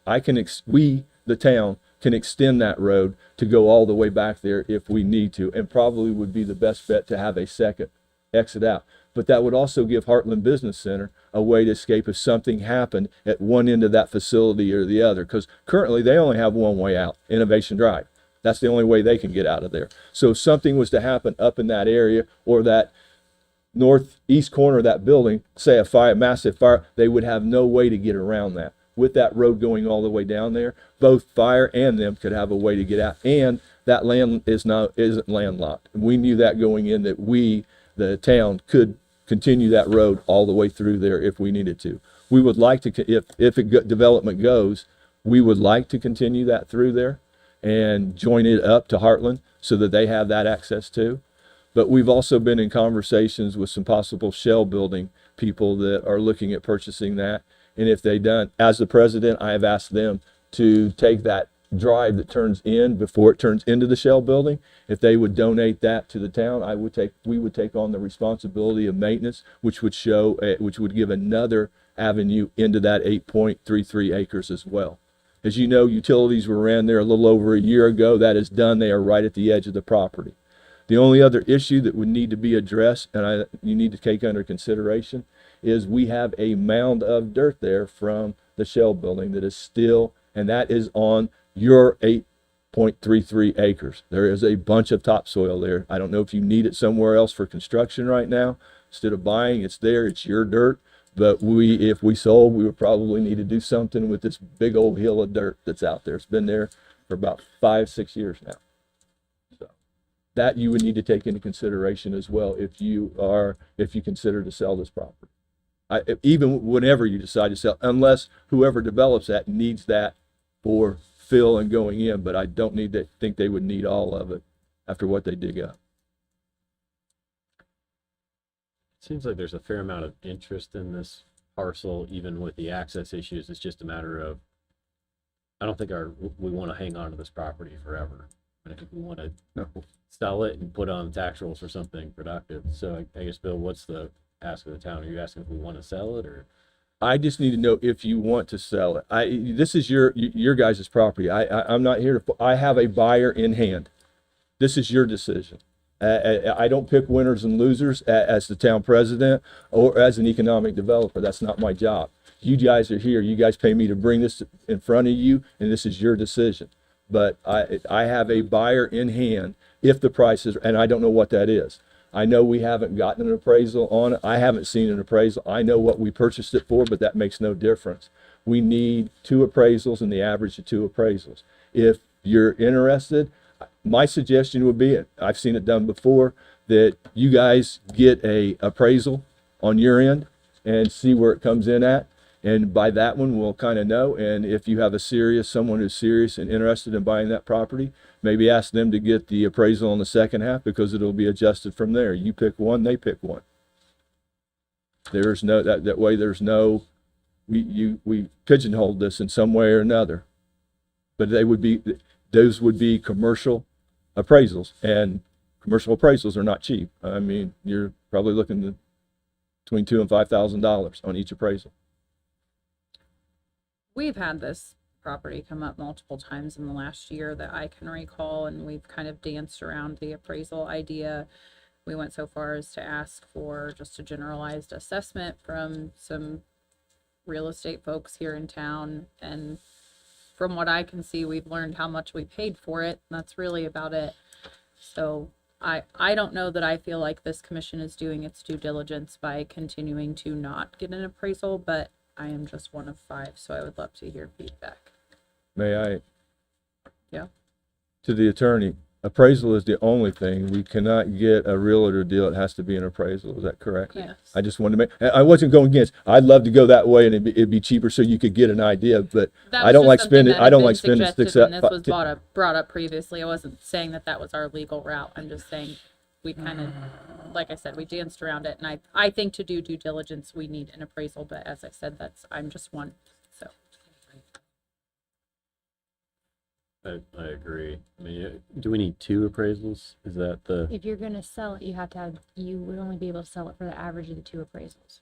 We, the town, can extend that road to go all the way back there if we need to, and probably would be the best bet to have a second exit out. But that would also give Heartland Business Center a way to escape if something happened at one end of that facility or the other, because currently they only have one way out, Innovation Drive. That's the only way they can get out of there. So if something was to happen up in that area or that northeast corner of that building, say a fire, massive fire, they would have no way to get around that. With that road going all the way down there, both fire and them could have a way to get out. And that land isn't landlocked. We knew that going in, that we, the town, could continue that road all the way through there if we needed to. We would like to, if development goes, we would like to continue that through there and join it up to Heartland so that they have that access too. But we've also been in conversations with some possible shell building people that are looking at purchasing that. And if they don't, as the president, I have asked them to take that drive that turns in before it turns into the shell building. If they would donate that to the town, we would take on the responsibility of maintenance, which would give another avenue into that 8.33 acres as well. As you know, utilities were ran there a little over a year ago. That is done. They are right at the edge of the property. The only other issue that would need to be addressed, and you need to take under consideration, is we have a mound of dirt there from the shell building that is still, and that is on your 8.33 acres. There is a bunch of topsoil there. I don't know if you need it somewhere else for construction right now. Instead of buying, it's there, it's your dirt. But if we sold, we would probably need to do something with this big old hill of dirt that's out there. It's been there for about 5-6 years now. That you would need to take into consideration as well if you consider to sell this property. Even whenever you decide to sell, unless whoever develops that needs that for fill and going in, but I don't think they would need all of it after what they dig up.
It seems like there's a fair amount of interest in this parcel, even with the access issues. It's just a matter of, I don't think we want to hang on to this property forever. I think we want to sell it and put on tax rolls for something productive. So I guess, Bill, what's the ask of the town? Are you asking if we want to sell it, or?
I just need to know if you want to sell it. This is your guys' property. I'm not here to, I have a buyer in hand. This is your decision. I don't pick winners and losers as the town president or as an economic developer. That's not my job. You guys are here. You guys pay me to bring this in front of you, and this is your decision. But I have a buyer in hand if the price is, and I don't know what that is. I know we haven't gotten an appraisal on it. I haven't seen an appraisal. I know what we purchased it for, but that makes no difference. We need 2 appraisals and the average of 2 appraisals. If you're interested, my suggestion would be, I've seen it done before, that you guys get a appraisal on your end and see where it comes in at. And by that one, we'll kind of know. And if you have someone who's serious and interested in buying that property, maybe ask them to get the appraisal on the second half, because it'll be adjusted from there. You pick one, they pick one. There's no, that way there's no, we pigeonholed this in some way or another. But those would be commercial appraisals, and commercial appraisals are not cheap. I mean, you're probably looking at between $2,000 and $5,000 on each appraisal.
We've had this property come up multiple times in the last year that I can recall, and we've kind of danced around the appraisal idea. We went so far as to ask for just a generalized assessment from some real estate folks here in town, and from what I can see, we've learned how much we paid for it, and that's really about it. So I don't know that I feel like this commission is doing its due diligence by continuing to not get an appraisal, but I am just one of 5, so I would love to hear feedback.
May I?
Yeah.
To the attorney, appraisal is the only thing. We cannot get a realtor deal. It has to be an appraisal. Is that correct?
Yes.
I just wanted to make, I wasn't going against, I'd love to go that way and it'd be cheaper so you could get an idea, but
That
I
was
don't
just
like
something
spending,
that
I
had
don't
been
like spending
suggested
six,
when this was brought up previously. I wasn't saying that that was our legal route. I'm just saying we kind of, like I said, we danced around it. And I think to do due diligence, we need an appraisal. But as I said, I'm just one. So
I agree. I mean, do we need 2 appraisals? Is that the,
If you're gonna sell it, you would only be able to sell it for the average of the 2 appraisals.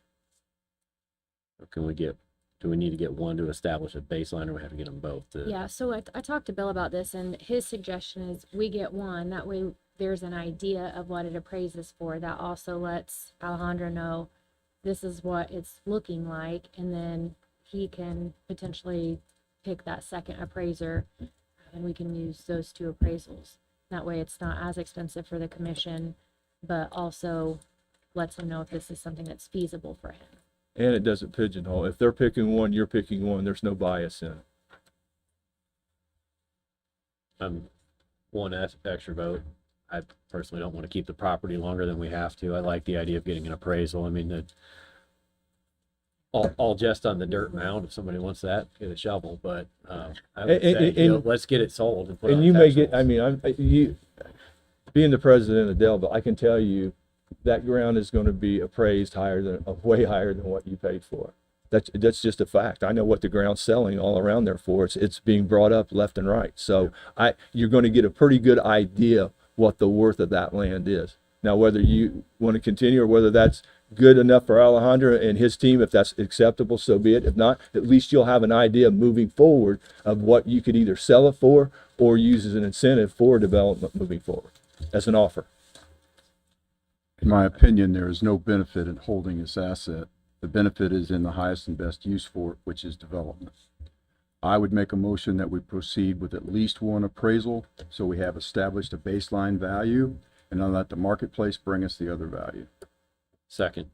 or can we get, do we need to get one to establish a baseline, or we have to get them both?
Yeah, so I talked to Bill about this, and his suggestion is we get one, that way there's an idea of what it appraises for. That also lets Alejandro know this is what it's looking like, and then he can potentially pick that second appraiser, and we can use those 2 appraisals. That way it's not as expensive for the commission, but also lets him know if this is something that's feasible for him.
and it doesn't pigeonhole. If they're picking one, you're picking one, there's no bias in it.
One extra vote. I personally don't want to keep the property longer than we have to. I like the idea of getting an appraisal. I mean, all just on the dirt mound. If somebody wants that, get a shovel. But I would say, let's get it sold and put
And
on
you may
tax
get,
rolls.
I mean, you, being the president of Delaware, I can tell you that ground is going to be appraised way higher than what you paid for. That's just a fact. I know what the ground's selling all around there for. It's being brought up left and right. So you're going to get a pretty good idea what the worth of that land is. Now, whether you want to continue or whether that's good enough for Alejandro and his team, if that's acceptable, so be it. If not, at least you'll have an idea moving forward of what you could either sell it for or use as an incentive for development moving forward as an offer.
In my opinion, there is no benefit in holding this asset. The benefit is in the highest and best use for it, which is development. I would make a motion that we proceed with at least 1 appraisal, so we have established a baseline value, and then let the marketplace bring us the other value.
Second.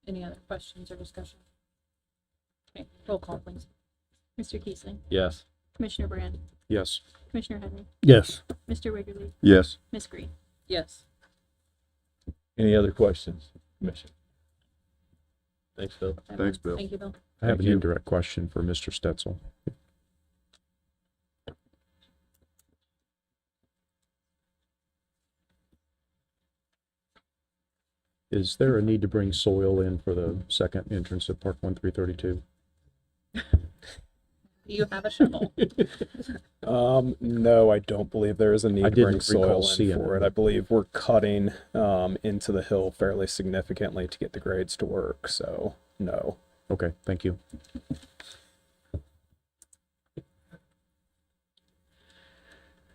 any other questions or discussion? Okay, roll call, please.
Mr. Kiesling,
Yes.
Commissioner Brand,
Yes.
Commissioner Henry,
Yes.
Mr. Wiggley,
Yes.
Ms. Green.
Yes.
Any other questions, Commissioner?
Thanks, Phil.
Thanks, Bill.
Thank you, Bill.
I have
Thank
an
you.
indirect question for Mr. Stetzel. Is there a need to bring soil in for the second entrance at Park 1332?
Do you have a shovel?
No, I don't believe there is a need
I
to bring
didn't recall
soil in
seeing
for
it.
it. I believe we're cutting into the hill fairly significantly to get the grades to work, so no.
Okay, thank you.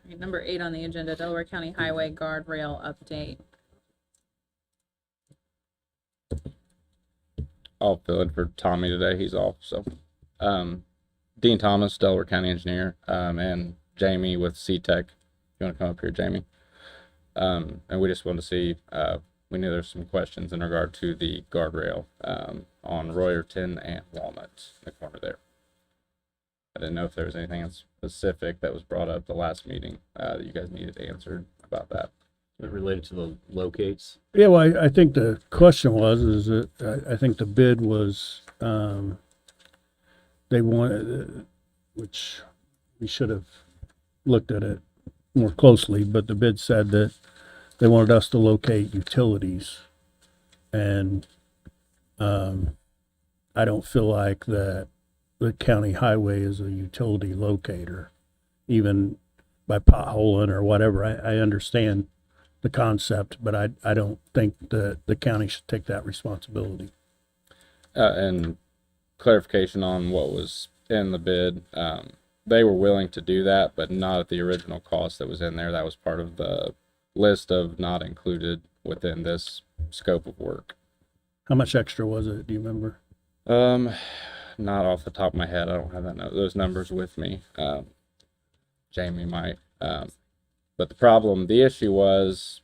Okay, number 8 on the agenda, Delaware County Highway Guardrail update.
I'll fill in for Tommy today. He's off. So, Dean Thomas, Delaware County Engineer, and Jamie with CTEC. You want to come up here, Jamie? And we just wanted to see, we knew there's some questions in regard to the guardrail, on Royerton and Walnut in the corner there. I didn't know if there was anything specific that was brought up the last meeting, that you guys needed answered about that.
Related to the locates.
Yeah, well, I think the question is that I think the bid was, they wanted, which we should have looked at it more closely, but the bid said that they wanted us to locate utilities. And, I don't feel like that the county highway is a utility locator, even by potholing or whatever. I understand the concept, but I don't think that the county should take that responsibility.
And clarification on what was in the bid, they were willing to do that, but not at the original cost that was in there. That was part of the list of not included within this scope of work.
How much extra was it? Do you remember?
Not off the top of my head. I don't have those numbers with me. Jamie might. But the issue was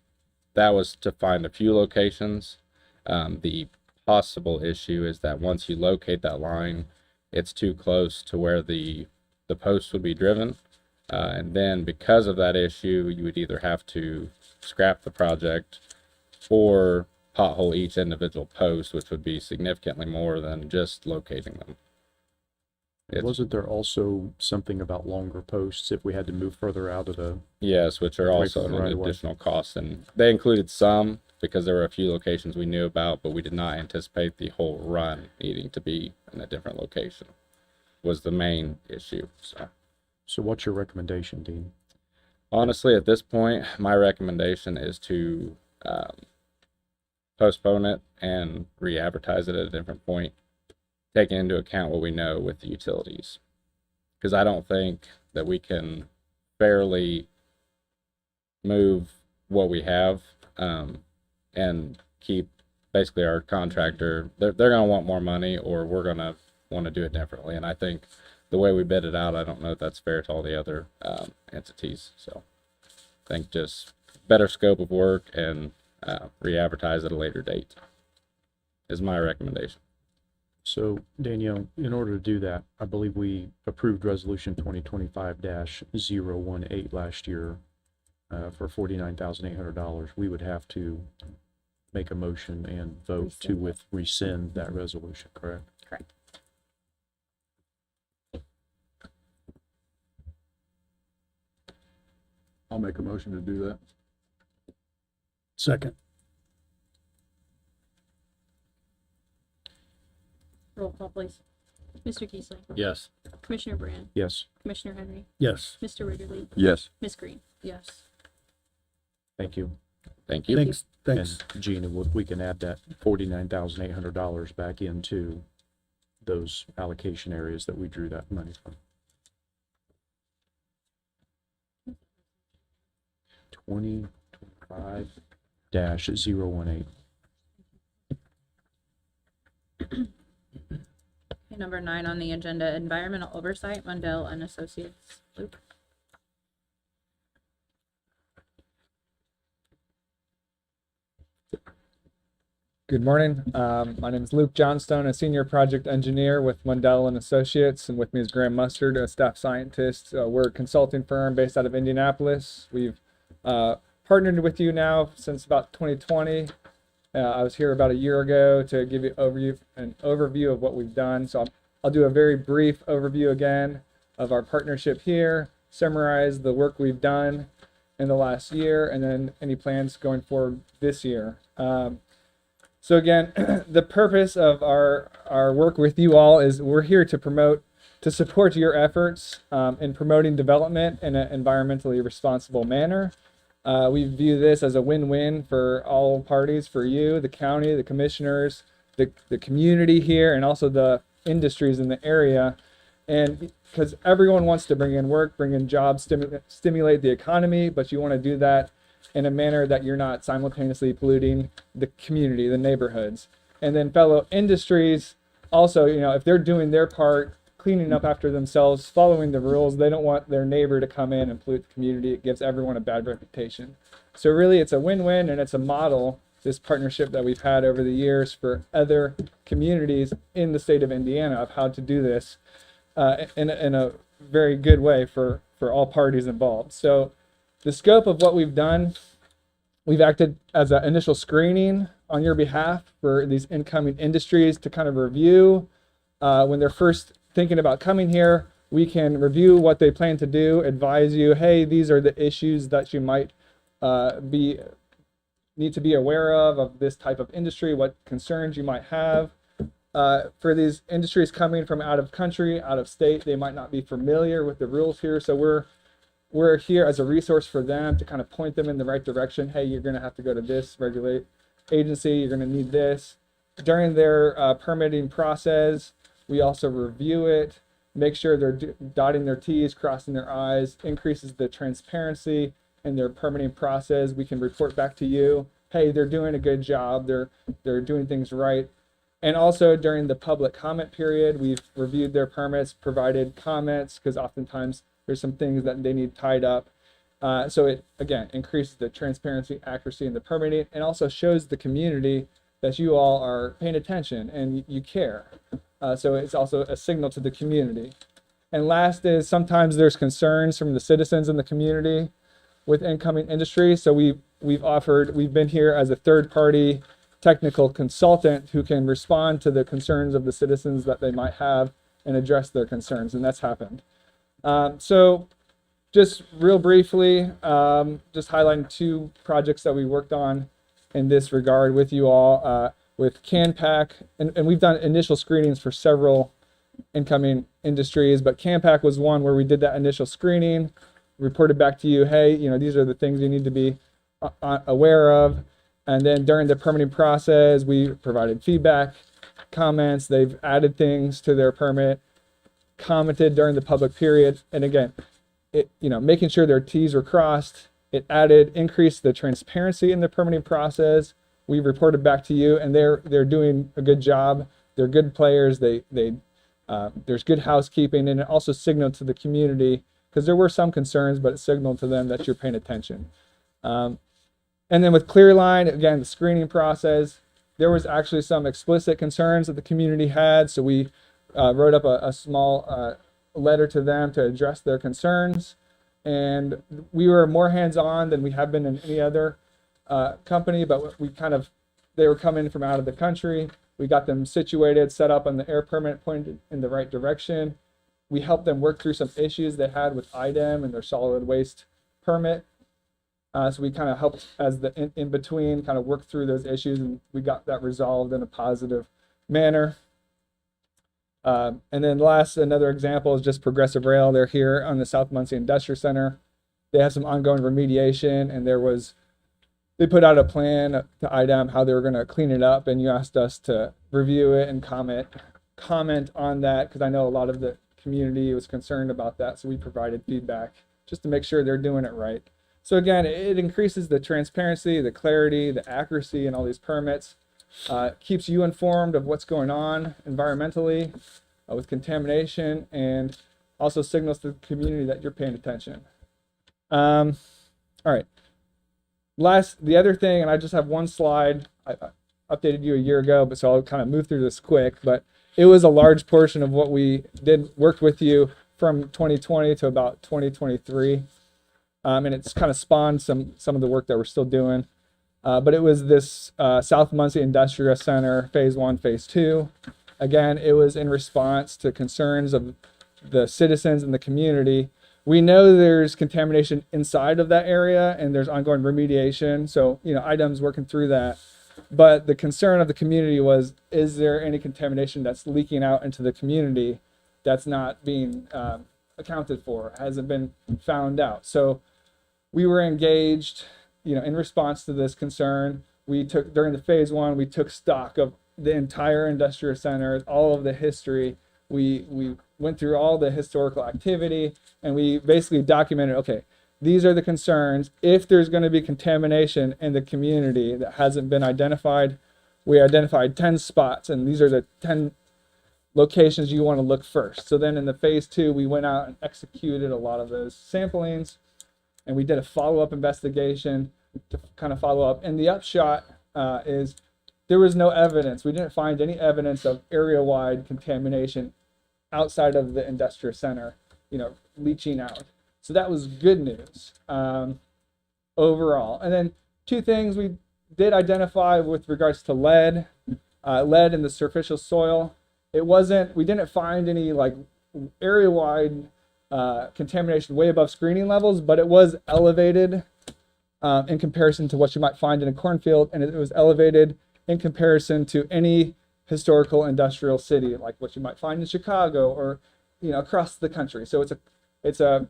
that was to find a few locations. The possible issue is that once you locate that line, it's too close to where the post would be driven. And then because of that issue, you would either have to scrap the project or pothole each individual post, which would be significantly more than just locating them.
Wasn't there also something about longer posts if we had to move further out of the,
Yes, which are
Away
also
from
an
right away.
additional cost, and they included some because there were a few locations we knew about, but we did not anticipate the whole run needing to be in a different location. Was the main issue.
so what's your recommendation, Dean?
Honestly, at this point, my recommendation is to postpone it and re-advertise it at a different point, taking into account what we know with the utilities. Because I don't think that we can fairly move what we have and keep basically our contractor. They're going to want more money, or we're going to want to do it differently. And I think the way we bid it out, I don't know if that's fair to all the other entities. So I think just better scope of work and re-advertise at a later date is my recommendation.
So Danielle, in order to do that, I believe we approved resolution 2025-018 last year for $49,800. We would have to make a motion and vote to rescind that resolution, correct?
Correct.
I'll make a motion to do that.
Second.
Roll call, please.
Mr. Geisling,
Yes.
Commissioner Brand,
Yes,
Commissioner Henry,
Yes.
Mr. Ridgely,
Yes.
Ms. Green.
Yes.
thank you.
Thank you.
Thanks. Thanks.
And Gina, we can add that $49,800 back into those allocation areas that we drew that money from. 2025-018.
Okay, number 9 on the agenda, environmental oversight, Mundell and Associates. Luke.
Good morning. My name is Luke Johnstone, a senior project engineer with Mundell and Associates, and with me is Graham Mustard, a staff scientist. We're a consulting firm based out of Indianapolis. We've partnered with you now since about 2020. I was here about a year ago to give you an overview of what we've done. So I'll do a very brief overview again of our partnership here, summarize the work we've done in the last year, and then any plans going forward this year. So again, the purpose of our work with you all is we're here to support your efforts in promoting development in an environmentally responsible manner. We view this as a win-win for all parties, for you, the county, the commissioners, the community here, and also the industries in the area. And because everyone wants to bring in work, bring in jobs, stimulate the economy, but you want to do that in a manner that you're not simultaneously polluting the community, the neighborhoods. And then fellow industries also, if they're doing their part, cleaning up after themselves, following the rules, they don't want their neighbor to come in and pollute the community. It gives everyone a bad reputation. So really it's a win-win, and it's a model, this partnership that we've had over the years for other communities in the state of Indiana of how to do this in a very good way for all parties involved. So the scope of what we've done, we've acted as an initial screening on your behalf for these incoming industries to kind of review when they're first thinking about coming here. We can review what they plan to do, advise you, hey, these are the issues that you might need to be aware of this type of industry, what concerns you might have. For these industries coming from out of country, out of state, they might not be familiar with the rules here. So we're here as a resource for them to kind of point them in the right direction. Hey, you're going to have to go to this regulate agency. You're going to need this. During their permitting process, we also review it, make sure they're dotting their T's, crossing their I's, increases the transparency in their permitting process. We can report back to you, hey, they're doing a good job. They're doing things right. And also during the public comment period, we've reviewed their permits, provided comments, because oftentimes there's some things that they need tied up. So it, again, increases the transparency, accuracy in the permitting, and also shows the community that you all are paying attention and you care. So it's also a signal to the community. And last is sometimes there's concerns from the citizens in the community with incoming industry. So we've been here as a third party technical consultant who can respond to the concerns of the citizens that they might have and address their concerns, and that's happened. So just real briefly, just highlighting 2 projects that we worked on in this regard with you all, with CanPack, and we've done initial screenings for several incoming industries, but CanPack was one where we did that initial screening, reported back to you, hey, these are the things you need to be aware of. And then during the permitting process, we provided feedback, comments, they've added things to their permit, commented during the public period. And again, making sure their T's were crossed, it increased the transparency in the permitting process. We reported back to you, and they're doing a good job. They're good players. There's good housekeeping, and it also signaled to the community, because there were some concerns, but it signaled to them that you're paying attention. And then with Clearline, again, the screening process, there was actually some explicit concerns that the community had. So we wrote up a small letter to them to address their concerns. And we were more hands-on than we have been in any other company, but they were coming from out of the country. We got them situated, set up on the air permit, pointed in the right direction. We helped them work through some issues they had with IDEM and their solid waste permit. So we kind of helped as the in between kind of work through those issues, and we got that resolved in a positive manner. And then another example is just Progressive Rail. They're here on the South Muncie Industrial Center. They have some ongoing remediation, and they put out a plan to IDEM how they were going to clean it up, and you asked us to review it and comment on that, because I know a lot of the community was concerned about that. So we provided feedback just to make sure they're doing it right. So again, it increases the transparency, the clarity, the accuracy in all these permits, keeps you informed of what's going on environmentally with contamination, and also signals to the community that you're paying attention. All right. The other thing, and I just have one slide. I updated you a year ago, but so I'll kind of move through this quick, but it was a large portion of what we worked with you from 2020 to about 2023. And it's kind of spawned some of the work that we're still doing. But it was this South Muncie Industrial Center, Phase 1, Phase 2. Again, it was in response to concerns of the citizens in the community. We know there's contamination inside of that area, and there's ongoing remediation. So, IDEM's working through that. But the concern of the community was, is there any contamination that's leaking out into the community that's not being accounted for, hasn't been found out? So we were engaged, in response to this concern. During the Phase 1, we took stock of the entire industrial center, all of the history. We went through all the historical activity, and we basically documented, okay, these are the concerns. If there's going to be contamination in the community that hasn't been identified, we identified 10 spots, and these are the 10 locations you want to look first. So then in the Phase 2, we went out and executed a lot of those samplings, and we did a follow-up investigation to kind of follow up. And the upshot is there was no evidence. We didn't find any evidence of area-wide contamination outside of the industrial center, leaching out. So that was good news overall. And then 2 things we did identify with regards to lead in the superficial soil. We didn't find any area-wide contamination way above screening levels, but it was elevated in comparison to what you might find in a cornfield, and it was elevated in comparison to any historical industrial city, like what you might find in Chicago or across the country. So it's the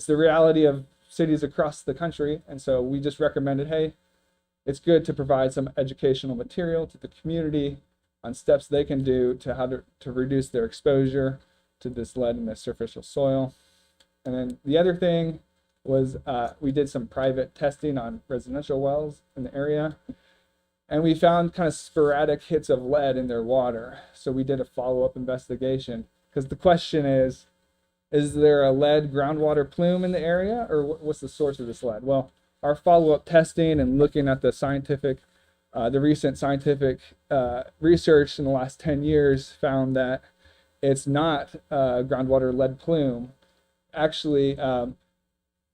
reality of cities across the country, and so we just recommended, hey, it's good to provide some educational material to the community on steps they can do to how to reduce their exposure to this lead in the superficial soil. And then the other thing was we did some private testing on residential wells in the area, and we found kind of sporadic hits of lead in their water. So we did a follow-up investigation, because the question is there a lead groundwater plume in the area, or what's the source of this lead? Well, our follow-up testing and looking at the recent scientific research in the last 10 years found that it's not groundwater lead plume. Actually,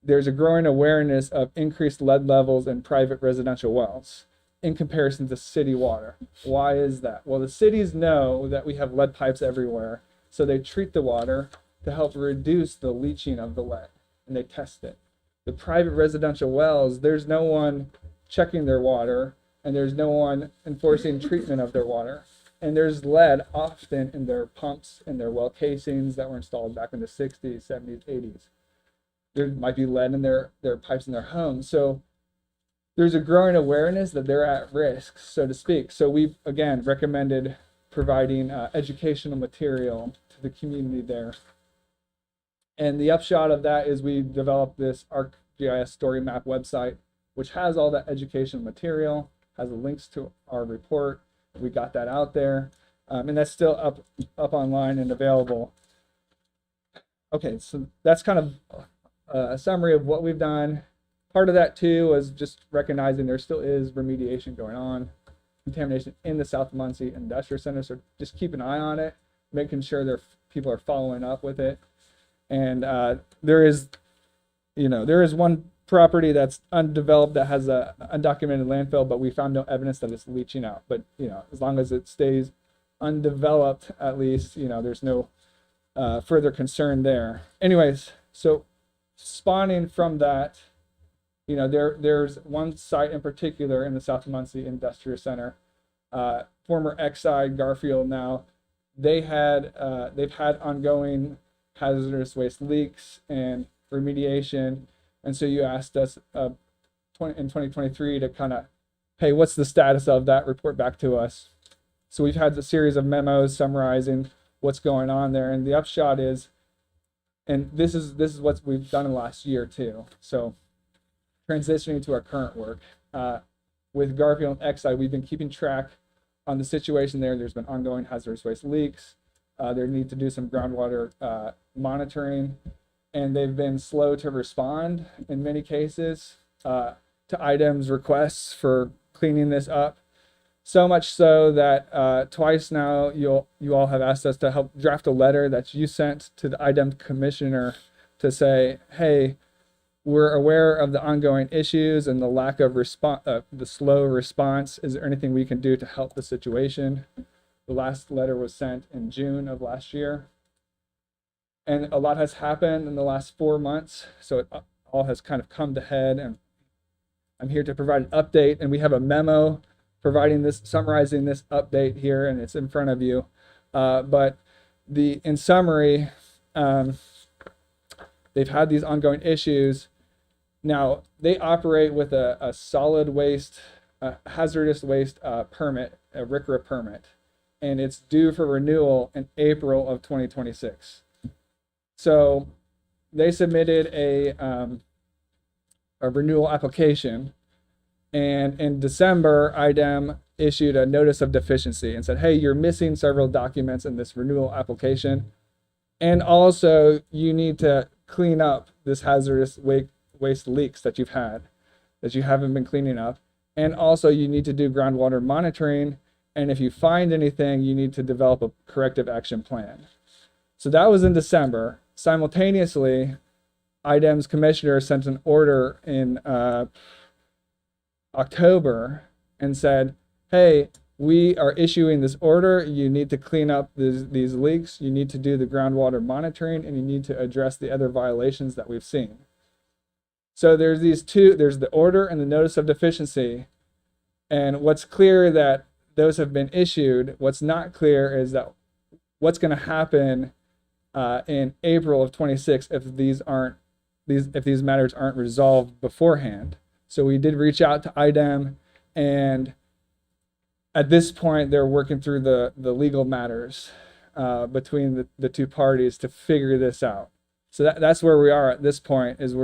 there's a growing awareness of increased lead levels in private residential wells in comparison to city water. Why is that? Well, the cities know that we have lead pipes everywhere, so they treat the water to help reduce the leaching of the lead, and they test it. The private residential wells, there's no one checking their water, and there's no one enforcing treatment of their water. And there's lead often in their pumps and their well casings that were installed back in the 60s, 70s, 80s. There might be lead in their pipes in their homes. So there's a growing awareness that they're at risk, so to speak. So we've, again, recommended providing educational material to the community there. And the upshot of that is we developed this ArcGIS story map website, which has all that educational material, has the links to our report. We got that out there, and that's still up online and available. Okay, so that's kind of a summary of what we've done. Part of that too was just recognizing there still is remediation going on, contamination in the South Muncie Industrial Center. So just keep an eye on it, making sure people are following up with it. And there is one property that's undeveloped that has a undocumented landfill, but we found no evidence that it's leaching out. But as long as it stays undeveloped, at least there's no further concern there. Anyways, so spawning from that, there's one site in particular in the South Muncie Industrial Center, former Exide Garfield. Now they've had ongoing hazardous waste leaks and remediation. And so you asked us in 2023 to kind of, hey, what's the status of that? Report back to us. So we've had a series of memos summarizing what's going on there. And the upshot is, and this is what we've done in the last year too. So transitioning to our current work. With Garfield and Exide, we've been keeping track on the situation there. There's been ongoing hazardous waste leaks. They need to do some groundwater monitoring, and they've been slow to respond in many cases to items requests for cleaning this up. So much so that twice now you all have asked us to help draft a letter that you sent to the IDEM commissioner to say, hey, we're aware of the ongoing issues and the lack of response, the slow response. Is there anything we can do to help the situation? The last letter was sent in June of last year. And a lot has happened in the last 4 months. So it all has kind of come to head, and I'm here to provide an update. And we have a memo summarizing this update here, and it's in front of you. But in summary, they've had these ongoing issues. Now they operate with a solid waste, hazardous waste permit, a RCRA permit, and it's due for renewal in April of 2026. So they submitted a renewal application, and in December, IDEM issued a notice of deficiency and said, hey, you're missing several documents in this renewal application. And also you need to clean up this hazardous waste leaks that you've had, that you haven't been cleaning up. And also you need to do groundwater monitoring. And if you find anything, you need to develop a corrective action plan. So that was in December. Simultaneously, IDEM's commissioner sent an order in October and said, hey, we are issuing this order. You need to clean up these leaks. You need to do the groundwater monitoring, and you need to address the other violations that we've seen. So there's the order and the notice of deficiency. And what's clear that those have been issued. What's not clear is that what's going to happen in April of 26 if these matters aren't resolved beforehand. So we did reach out to IDEM, and at this point they're working through the legal matters between the two parties to figure this out. So that's where we are at this point. Is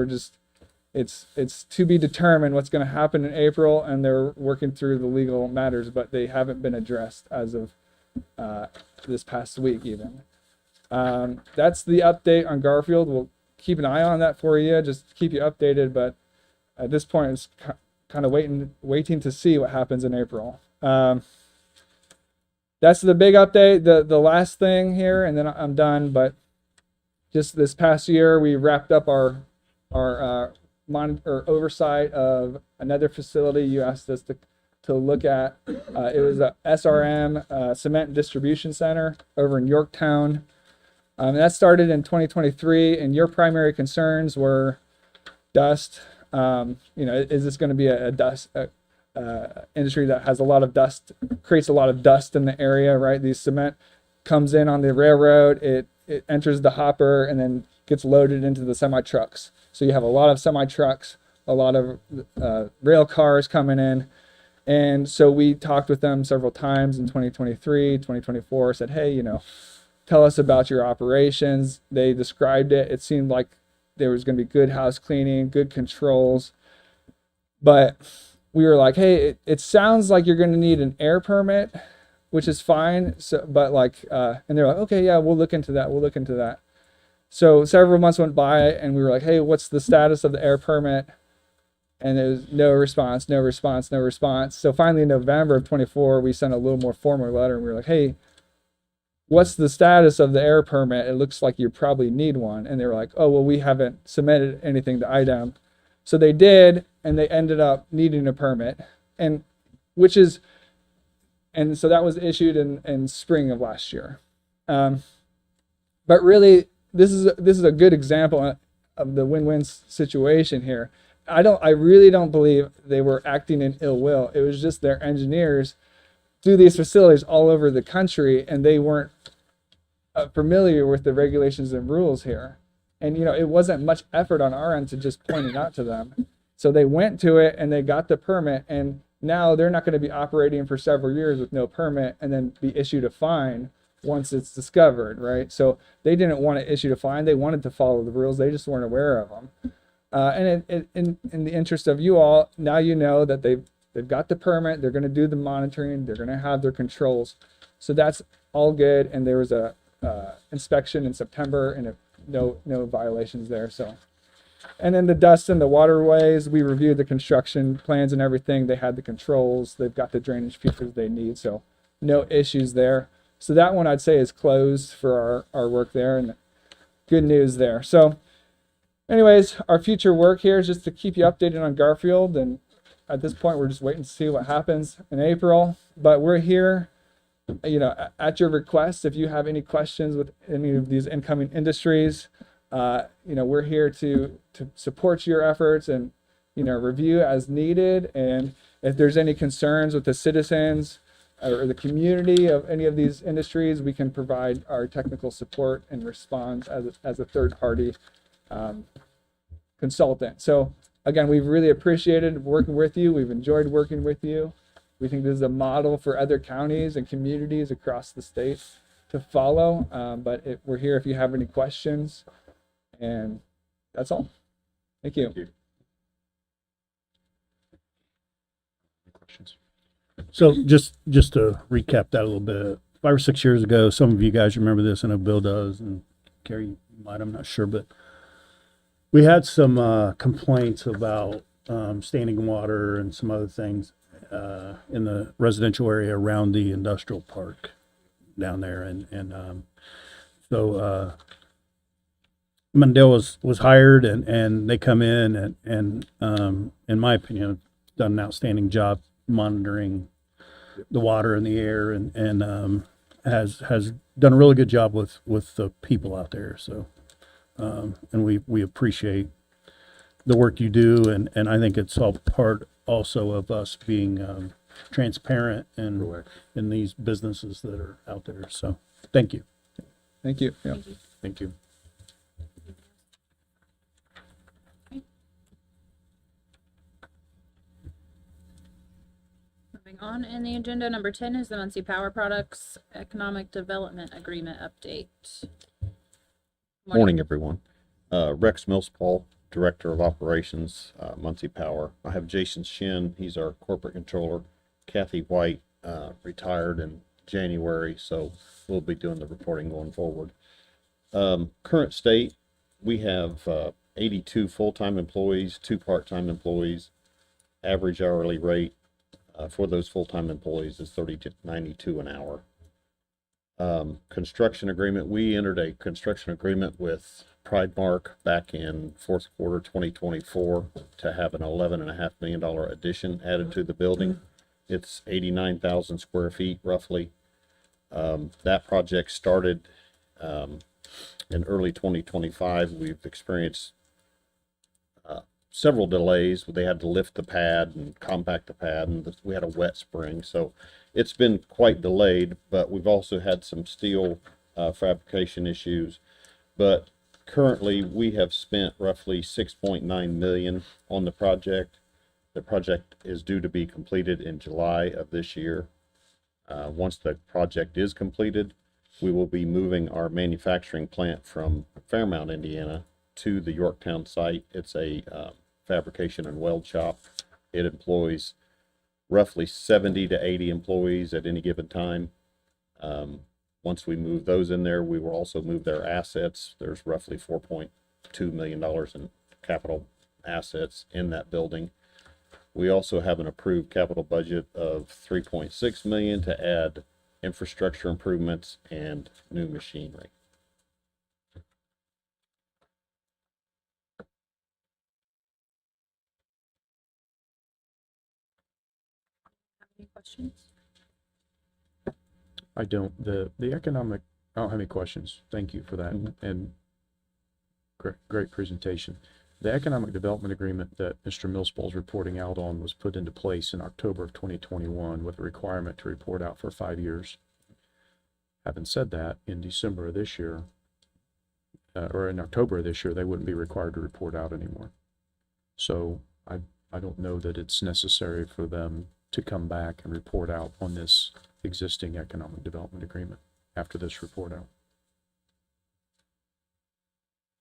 it's to be determined what's going to happen in April, and they're working through the legal matters, but they haven't been addressed as of this past week even. That's the update on Garfield. We'll keep an eye on that for you, just keep you updated, but at this point it's kind of waiting to see what happens in April. that's the big update. The last thing here, and then I'm done. But just this past year, we wrapped up our oversight of another facility you asked us to look at. It was a SRM cement distribution center over in Yorktown. That started in 2023, and your primary concerns were dust. Is this going to be a dust industry that has a lot of dust, creates a lot of dust in the area, right? The cement comes in on the railroad, it enters the hopper, and then gets loaded into the semi trucks. So you have a lot of semi trucks, a lot of rail cars coming in. And so we talked with them several times in 2023, 2024, said, hey, tell us about your operations. They described it. It seemed like there was going to be good house cleaning, good controls. But we were like, hey, it sounds like you're going to need an air permit, which is fine. So, but and they're like, okay, yeah, we'll look into that. We'll look into that. So several months went by, and we were like, hey, what's the status of the air permit? And there was no response, no response, no response. So finally in November of 24, we sent a little more formal letter, and we were like, hey, what's the status of the air permit? It looks like you probably need one. And they were like, oh, well, we haven't submitted anything to IDEM. So they did, and they ended up needing a permit, and so that was issued in spring of last year. But really, this is a good example of the win-win situation here. I really don't believe they were acting in ill will. It was just their engineers do these facilities all over the country, and they weren't familiar with the regulations and rules here. And it wasn't much effort on our end to just point it out to them. So they went to it and they got the permit, and now they're not going to be operating for several years with no permit and then be issued a fine once it's discovered, right? So they didn't want to issue a fine. They wanted to follow the rules. They just weren't aware of them. And in the interest of you all, now you know that they've got the permit. They're going to do the monitoring. They're going to have their controls. So that's all good. And there was a inspection in September, and no violations there. So, and then the dust in the waterways, we reviewed the construction plans and everything. They had the controls. They've got the drainage features they need. So no issues there. So that one I'd say is closed for our work there, and good news there. So anyways, our future work here is just to keep you updated on Garfield. And at this point, we're just waiting to see what happens in April. But we're here, at your request. If you have any questions with any of these incoming industries, we're here to support your efforts and, review as needed. And if there's any concerns with the citizens or the community of any of these industries, we can provide our technical support and respond as a third party consultant. So again, we've really appreciated working with you. We've enjoyed working with you. We think this is a model for other counties and communities across the state to follow. But we're here if you have any questions. And that's all. Thank you.
Thank you. Any questions?
So just to recap that a little bit, 5 or 6 years ago, some of you guys remember this. I know Bill does, and Carrie you might, I'm not sure, but we had some complaints about standing water and some other things in the residential area around the industrial park down there, and so Mundell was hired, and they come in and in my opinion have done an outstanding job monitoring the water and the air, and has done a really good job with the people out there. So and we appreciate the work you do, and I think it's all part also of us being transparent and in these businesses that are out there. So thank you.
Thank you. Yeah.
Thank you.
Moving on in the agenda, number 10 is the Muncie Power Products Economic Development Agreement update.
Morning, everyone. Rex Millspaul, Director of Operations, Muncie Power. I have Jason Shin, he's our corporate controller. Kathy White, retired in January, so we'll be doing the reporting going forward. Current state, we have 82 full-time employees, 2 part-time employees. Average hourly rate for those full-time employees is $30 to $92 an hour. Construction agreement, we entered a construction agreement with Pridemark back in fourth quarter 2024 to have an $11.5 million addition added to the building. It's 89,000 square feet roughly. That project started in early 2025. We've experienced several delays. They had to lift the pad and compact the pad, and we had a wet spring. So it's been quite delayed, but we've also had some steel fabrication issues. But currently we have spent roughly 6.9 million on the project. The project is due to be completed in July of this year. Once the project is completed, we will be moving our manufacturing plant from Fairmount, Indiana to the Yorktown site. It's a fabrication and weld shop. It employs roughly 70 to 80 employees at any given time. Once we move those in there, we will also move their assets. There's roughly $4.2 million in capital assets in that building. We also have an approved capital budget of $3.6 million to add infrastructure improvements and new machinery.
Any questions?
I don't, I don't have any questions. Thank you for that. And great presentation. The economic development agreement that Mr. Millspool is reporting out on was put into place in October of 2021 with a requirement to report out for 5 years. Having said that, in December of this year, or in October of this year, they wouldn't be required to report out anymore. So I don't know that it's necessary for them to come back and report out on this existing economic development agreement after this report out.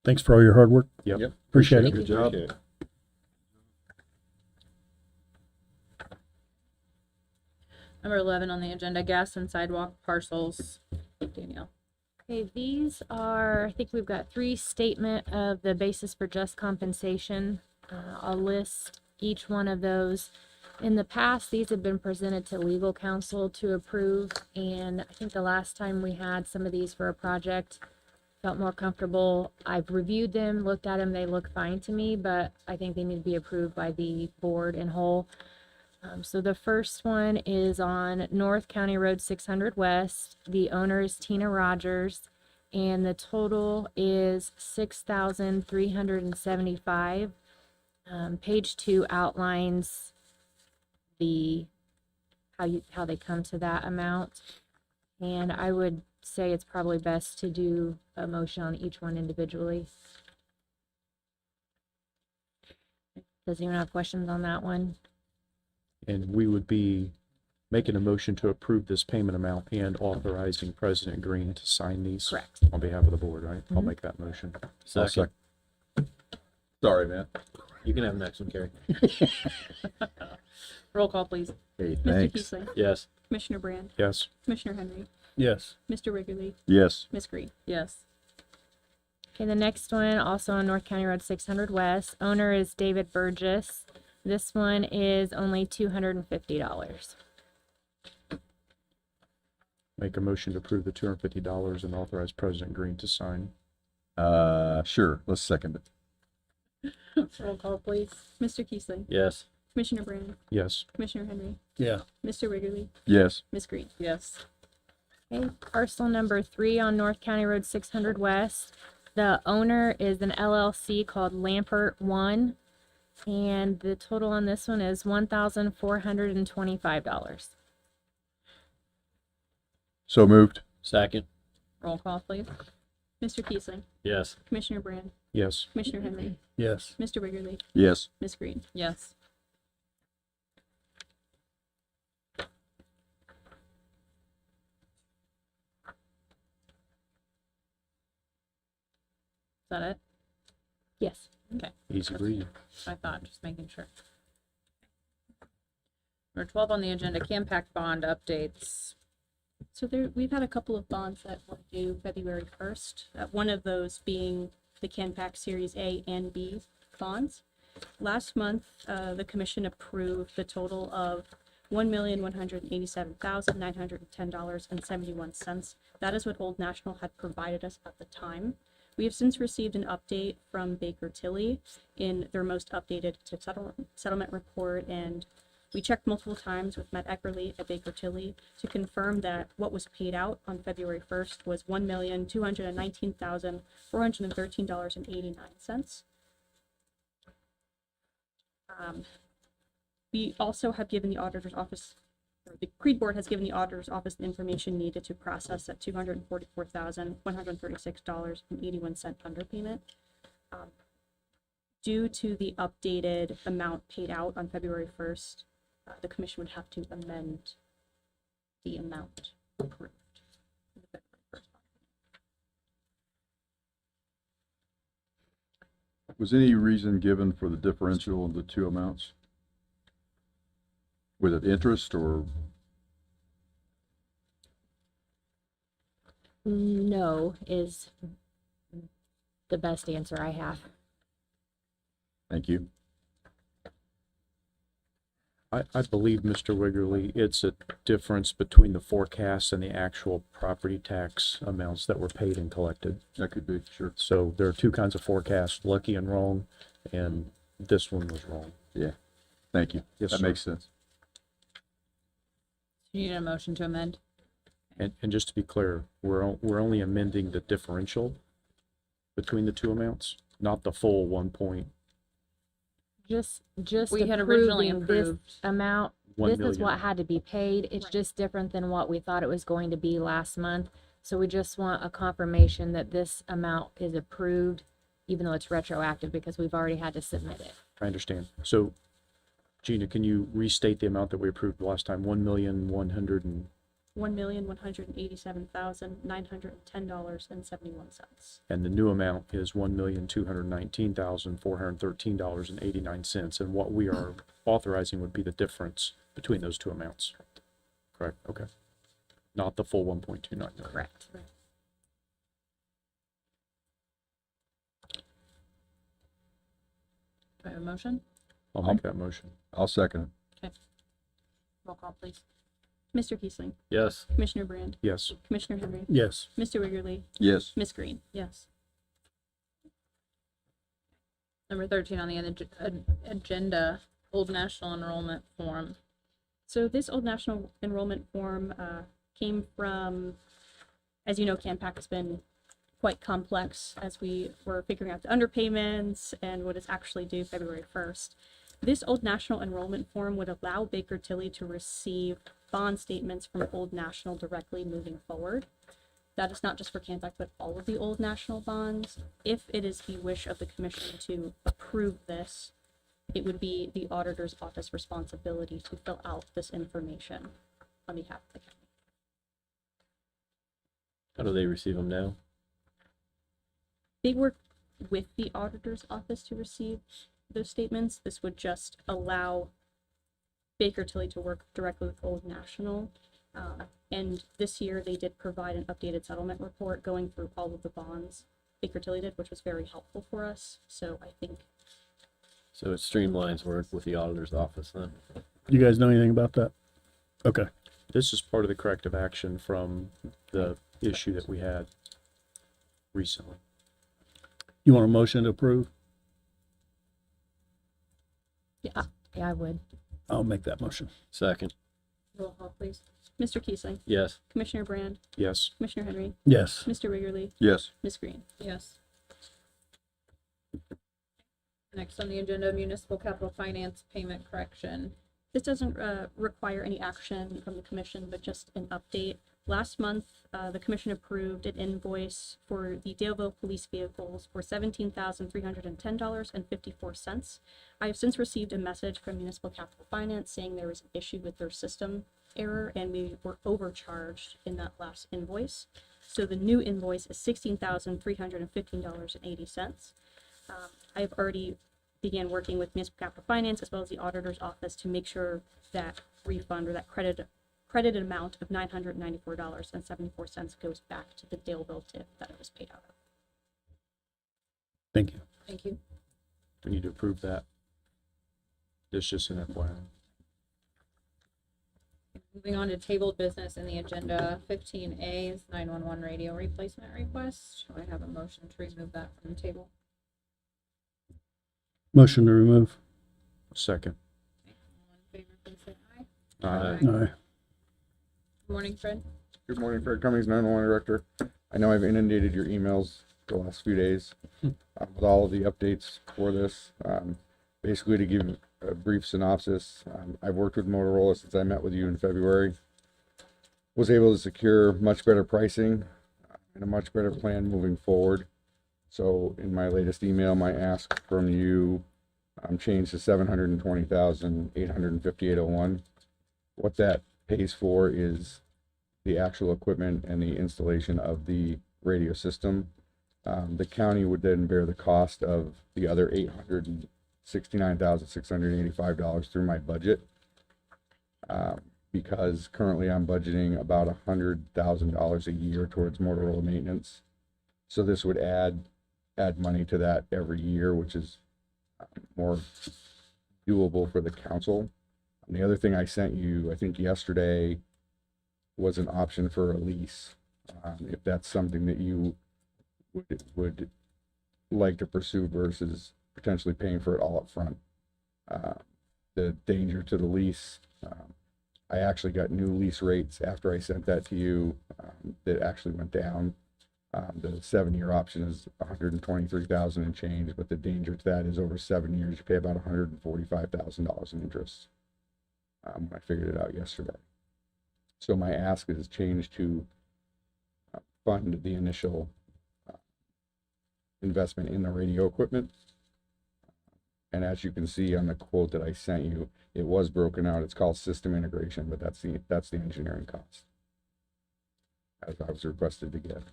Thanks for all your hard work.
Yep.
Appreciate it.
Good job.
Number 11 on the agenda, gas and sidewalk parcels. Danielle.
Okay, these are, I think we've got 3 statement of the basis for just compensation. I'll list each one of those. In the past, these have been presented to legal counsel to approve, and I think the last time we had some of these for a project, felt more comfortable. I've reviewed them, looked at them, they look fine to me, but I think they need to be approved by the board in whole. So the first one is on North County Road 600 West. The owner is Tina Rogers, and the total is $6,375. Page 2 outlines how they come to that amount, and I would say it's probably best to do a motion on each one individually. Does anyone have questions on that one?
And we would be making a motion to approve this payment amount and authorizing President Green to sign these.
Correct.
On behalf of the board, right? I'll make that motion.
Second.
Sorry, man.
You can have the next one, Carrie.
Roll call, please.
Hey,
Mr.
thanks.
Keesling,
Yes.
Commissioner Brand,
Yes.
Commissioner Henry,
Yes.
Mr. Wrigley,
Yes.
Ms. Green.
Yes.
Okay, the next one, also on North County Road 600 West. Owner is David Burgess. This one is only $250.
Make a motion to approve the $250 and authorize President Green to sign.
Sure, let's second it.
Roll call, please.
Mr. Keesling,
Yes.
Commissioner Brand,
Yes.
Commissioner Henry,
Yeah.
Mr. Wrigley,
Yes.
Ms. Green.
Yes.
Okay, parcel number 3 on North County Road 600 West. The owner is an LLC called Lampert One, and the total on this one is $1,425.
So moved.
Second.
Roll call, please.
Mr. Keesling,
Yes.
Commissioner Brand,
Yes.
Commissioner Henry,
Yes.
Mr. Wrigley,
Yes.
Ms. Green.
Yes. Is that it?
Yes.
Okay,
Easy reading.
I thought, just making sure. Number 12 on the agenda, Campact bond updates.
So there, we've had a couple of bonds that were due February 1st, one of those being the Canpac Series A and B bonds. Last month, the commission approved the total of $1,187,910.71. That is what Old National had provided us at the time. We have since received an update from Baker Tilly in their most updated tip settlement report, and we checked multiple times with Matt Eckerly at Baker Tilly to confirm that what was paid out on February 1st was $1,219,413.89. We also have given the auditor's office, or the Creed Board has given the auditor's office the information needed to process that $244,136.81 underpayment. Due to the updated amount paid out on February 1st, the commission would have to amend the amount approved. in the February 1st document.
Was any reason given for the differential of the two amounts? Was it interest or?
No is the best answer I have.
Thank you.
I believe, Mr. Wiggerly, it's a difference between the forecast and the actual property tax amounts that were paid and collected.
That could be, sure.
So there are two kinds of forecasts, lucky and wrong, and this one was wrong.
Yeah. Thank you.
Yes,
That
sir.
makes sense.
You need a motion to amend?
And just to be clear, we're only amending the differential between the two amounts, not the full 1 point.
Just
We had originally
approving this
approved
amount.
1
This is
million.
what had to be paid. It's
Right.
just different than what we thought it was going to be last month. So we just want a confirmation that this amount is approved, even though it's retroactive because we've already had to submit it.
I understand. So, Gina, can you restate the amount that we approved last time? 1,100,000 and
$1,187,910.71.
and the new amount is $1,219,413.89. And what we are authorizing would be the difference between those two amounts. Correct? Okay. Not the full 1.29 million.
Correct.
Do I have a motion?
I'll make that motion.
I'll second it.
Roll call, please.
Mr. Kiesling,
Yes.
Commissioner Brand,
Yes.
Commissioner Henry,
Yes.
Mr. Wiggerly,
Yes.
Ms. Green.
Yes. Number 13 on the agenda, Old National Enrollment Form.
So this Old National Enrollment Form came from, as you know, CAMPAC has been quite complex as we were figuring out the underpayments and what is actually due February 1st. This Old National Enrollment Form would allow Baker Tilly to receive bond statements from Old National directly moving forward. That is not just for CAMPAC, but all of the Old National bonds. If it is the wish of the commission to approve this, it would be the auditor's office responsibility to fill out this information on behalf of the county.
How do they receive them now?
They work with the auditor's office to receive those statements. This would just allow Baker Tilly to work directly with Old National. And this year they did provide an updated settlement report going through all of the bonds Baker Tilly did, which was very helpful for us. So I think
So it streamlines work with the auditor's office then?
You guys know anything about that? Okay.
This is part of the corrective action from the issue that we had recently.
You want a motion to approve?
Yeah, I would.
I'll make that motion.
Second.
roll call, please. Mr. Kiesling,
Yes.
Commissioner Brand,
Yes.
Commissioner Henry,
Yes.
Mr. Wiggerly,
Yes.
Ms. Green.
Yes. Next on the agenda, Municipal Capital Finance Payment Correction.
This doesn't require any action from the commission, but just an update. Last month, the commission approved an invoice for the Daleville police vehicles for $17,310.54. I have since received a message from Municipal Capital Finance saying there was an issue with their system error and we were overcharged in that last invoice. So the new invoice is $16,315.80. I have already began working with Municipal Capital Finance as well as the auditor's office to make sure that refund or that credited amount of $994.74 goes back to the Daleville tip that it was paid out of.
Thank you.
Thank you.
We need to approve that. It's just an FYI.
Moving on to tabled business in the agenda, 15A is 911 radio replacement request. Do I have a motion to remove that from the table?
Motion to remove.
Second.
All in favor, please say aye.
Aye.
Aye.
Good morning, Fred.
Good morning, Fred Cummings, 911 Director. I know I've inundated your emails the last few days with all of the updates for this. Basically, to give a brief synopsis, I've worked with Motorola since I met with you in February. Was able to secure much better pricing and a much better plan moving forward. So in my latest email, my ask from you changed to $720,858.01. What that pays for is the actual equipment and the installation of the radio system. The county would then bear the cost of the other $869,685 through my budget. Because currently I'm budgeting about $100,000 a year towards Motorola maintenance. So this would add money to that every year, which is more doable for the council. And the other thing I sent you, I think yesterday, was an option for a lease. If that's something that you would like to pursue versus potentially paying for it all up front. The danger to the lease, I actually got new lease rates after I sent that to you that actually went down. The 7-year option is $123,000 and change, but the danger to that is over 7 years, you pay about $145,000 in interest. When I figured it out yesterday. So my ask is changed to fund the initial investment in the radio equipment. And as you can see on the quote that I sent you, it was broken out. It's called system integration, but that's the engineering cost, as I was requested to get.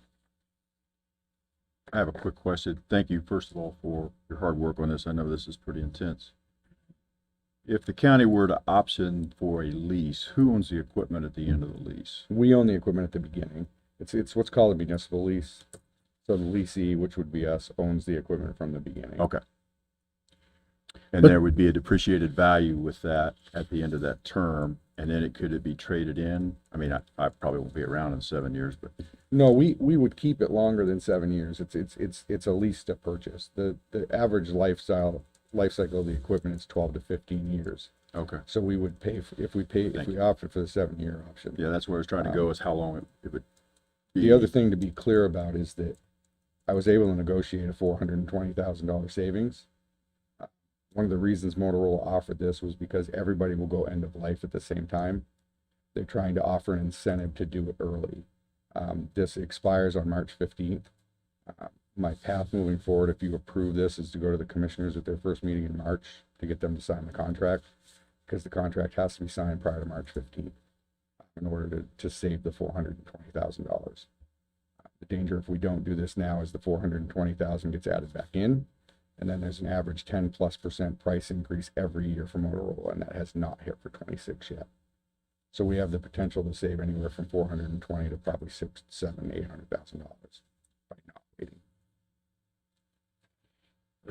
I have a quick question. Thank you, first of all, for your hard work on this. I know this is pretty intense. If the county were to option for a lease, who owns the equipment at the end of the lease?
We own the equipment at the beginning. It's what's called a municipal lease. So the leasee, which would be us, owns the equipment from the beginning.
Okay. And
But-
there would be a depreciated value with that at the end of that term, and then could it be traded in? I mean, I probably won't be around in 7 years, but
No, we would keep it longer than 7 years. It's a lease to purchase. The average life cycle of the equipment is 12 to 15 years.
okay.
So we would pay if we opted for the 7-year option.
Yeah, that's where I was trying to go, is how long it would be.
The other thing to be clear about is that I was able to negotiate a $420,000 savings. One of the reasons Motorola offered this was because everybody will go end of life at the same time. They're trying to offer an incentive to do it early. This expires on March 15th. My path moving forward, if you approve this, is to go to the commissioners at their first meeting in March to get them to sign the contract, because the contract has to be signed prior to March 15th in order to save the $420,000. The danger if we don't do this now is the $420,000 gets added back in, and then there's an average 10+% price increase every year for Motorola, and that has not hit for 26 yet. So we have the potential to save anywhere from $420,000 to probably $600,000, $700,000, $800,000 by not waiting.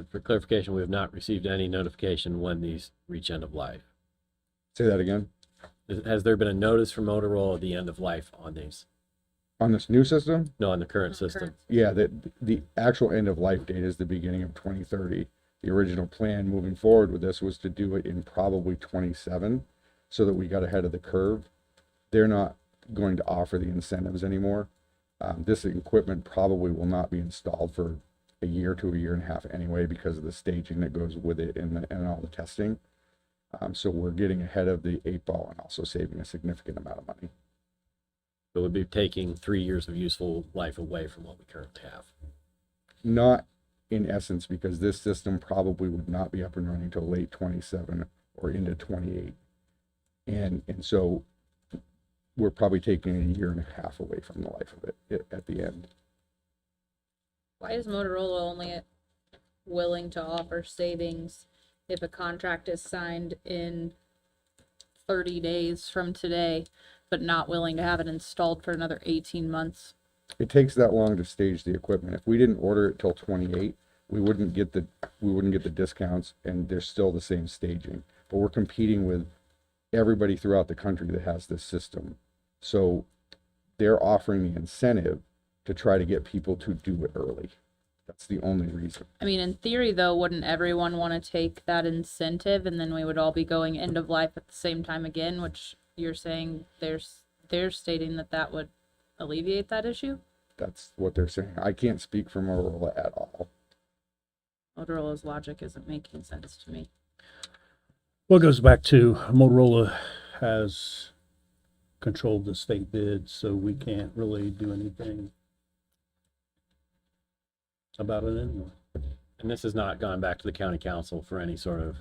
For clarification, we have not received any notification when these reach end of life.
Say that again.
Has there been a notice from Motorola of the end of life on these?
On this new system?
No, on the current system.
Yeah, the actual end of life date is the beginning of 2030. The original plan moving forward with this was to do it in probably 27, so that we got ahead of the curve. They're not going to offer the incentives anymore. This equipment probably will not be installed for a year to a year and a half anyway, because of the staging that goes with it and all the testing. So we're getting ahead of the 8 ball and also saving a significant amount of money.
It would be taking 3 years of useful life away from what we currently have.
Not in essence, because this system probably would not be up and running until late 27 or into 28. And so we're probably taking a year and a half away from the life of it at the end.
Why is Motorola only willing to offer savings if a contract is signed in 30 days from today, but not willing to have it installed for another 18 months?
It takes that long to stage the equipment. If we didn't order it till 28, we wouldn't get the discounts, and there's still the same staging. But we're competing with everybody throughout the country that has this system. So they're offering the incentive to try to get people to do it early. That's the only reason.
I mean, in theory, though, wouldn't everyone want to take that incentive, and then we would all be going end of life at the same time again? Which you're saying they're stating that would alleviate that issue.
That's what they're saying. I can't speak for Motorola at all.
Motorola's logic isn't making sense to me.
Well, it goes back to Motorola has controlled the state bids, so we can't really do anything about it anyway.
And this has not gone back to the county council for any sort of,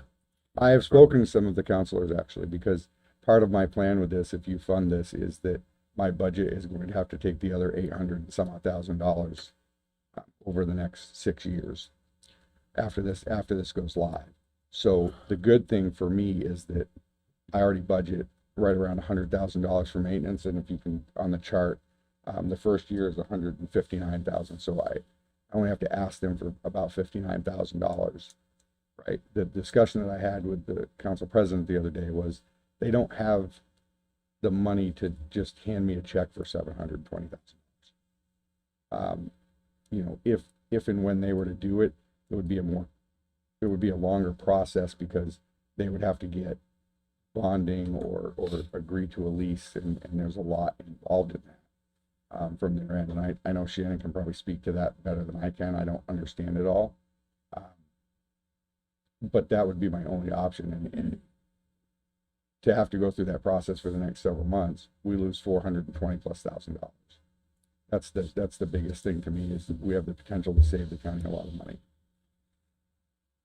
I have spoken to some of the counselors actually, because part of my plan with this, if you fund this, is that my budget is going to have to take the other 800 and some odd $1,000 over the next 6 years after this goes live. So the good thing for me is that I already budget right around $100,000 for maintenance, and if you can on the chart, the first year is $159,000. So I only have to ask them for about $59,000. Right. The discussion that I had with the council president the other day was they don't have the money to just hand me a check for $720,000. You know, if and when they were to do it, it would be a longer process because they would have to get bonding or agree to a lease, and there's a lot involved in that from their end. And I know Shannon can probably speak to that better than I can. I don't understand it all. But that would be my only option, and to have to go through that process for the next several months, we lose $420,000+. That's the biggest thing to me, is that we have the potential to save the county a lot of money.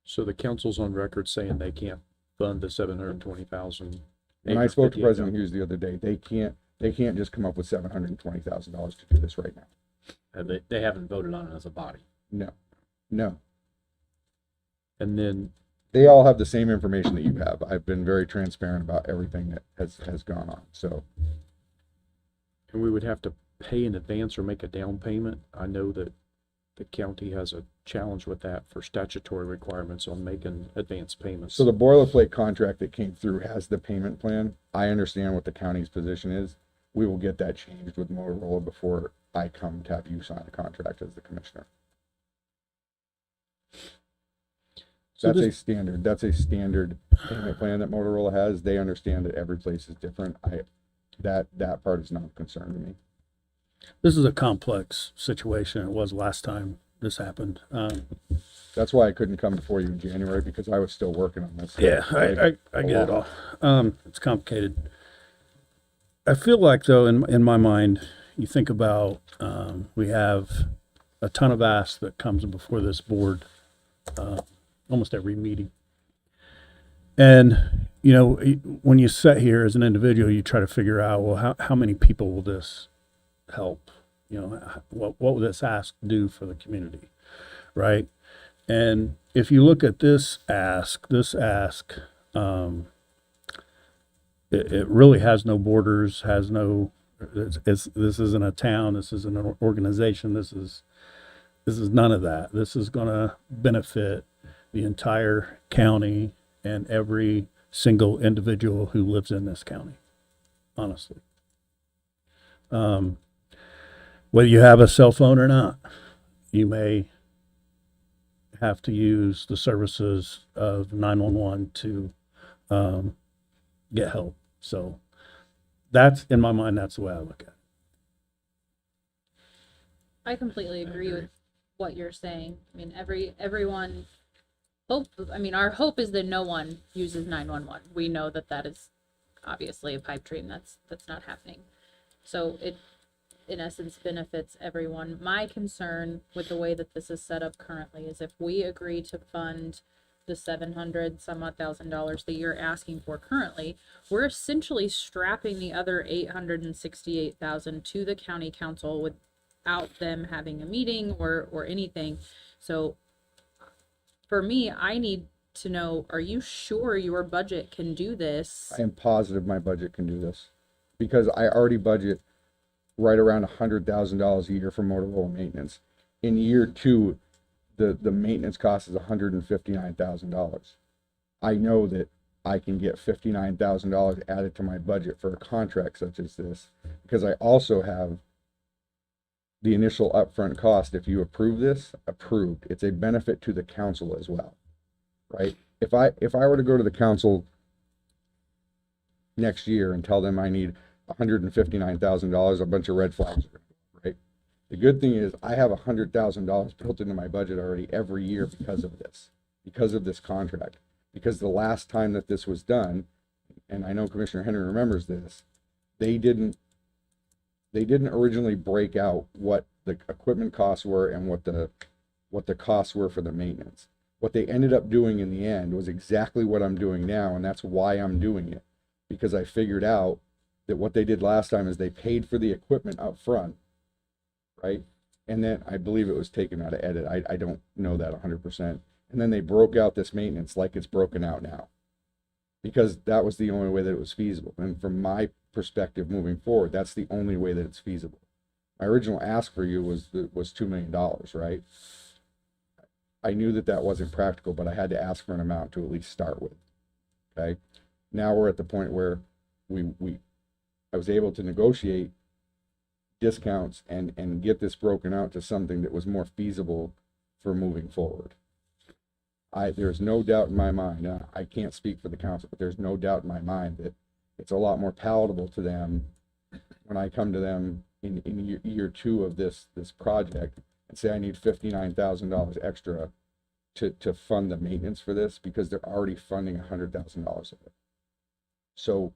So the council's on record saying they can't fund the 720,000.
When I spoke to President Hughes the other day, they can't just come up with $720,000 to do this right now.
they haven't voted on it as a body.
No.
And then
They all have the same information that you have. I've been very transparent about everything that has gone on. So,
and we would have to pay in advance or make a down payment. I know that the county has a challenge with that for statutory requirements on making advance payments.
so the boilerplate contract that came through has the payment plan. I understand what the county's position is. We will get that changed with Motorola before I come to have you sign a contract as the commissioner.
So
That's a standard payment plan that Motorola has. They understand that every place is different. That part is not a concern to me.
This is a complex situation. It was last time this happened.
That's why I couldn't come before you in January, because I was still working on this.
Yeah, I get it all. It's complicated. I feel like, though, in my mind, you think about, we have a ton of asks that comes before this board, almost every meeting. And, you know, when you sit here as an individual, you try to figure out, well, how many people will this help? You know, what will this ask do for the community, right? And if you look at this ask, it really has no borders, has no, this isn't a town, this isn't an organization, this is none of that. This is going to benefit the entire county and every single individual who lives in this county, honestly. Whether you have a cell phone or not, you may have to use the services of 911 to get help. So that's, in my mind, that's the way I look at it.
I completely agree with what you're saying. I mean, everyone our hope is that no one uses 911. We know that is obviously a pipe dream. That's not happening. So it, in essence, benefits everyone. My concern with the way that this is set up currently is if we agree to fund the $700,000 that you're asking for currently, we're essentially strapping the other $868,000 to the county council without them having a meeting or anything. So for me, I need to know, are you sure your budget can do this?
I am positive my budget can do this, because I already budget right around $100,000 a year for Motorola maintenance. In year 2, the maintenance cost is $159,000. I know that I can get $59,000 added to my budget for a contract such as this, because I also have the initial upfront cost. If you approve this, approved. It's a benefit to the council as well, right? If I were to go to the council next year and tell them I need $159,000, a bunch of red flags are going to go up, right? The good thing is I have $100,000 built into my budget already every year because of this contract. Because the last time that this was done, and I know Commissioner Henry remembers this, they didn't originally break out what the equipment costs were and what the costs were for the maintenance. What they ended up doing in the end was exactly what I'm doing now, and that's why I'm doing it. Because I figured out that what they did last time is they paid for the equipment up front, right? And then I believe it was taken out of edit. I don't know that 100%. And then they broke out this maintenance like it's broken out now, because that was the only way that it was feasible. And from my perspective moving forward, that's the only way that it's feasible. My original ask for you was $2 million, right? I knew that that wasn't practical, but I had to ask for an amount to at least start with. Okay. Now we're at the point where I was able to negotiate discounts and get this broken out to something that was more feasible for moving forward. There's no doubt in my mind, I can't speak for the council, but there's no doubt in my mind that it's a lot more palatable to them when I come to them in year 2 of this project and say I need $59,000 extra to fund the maintenance for this, because they're already funding $100,000 of it. So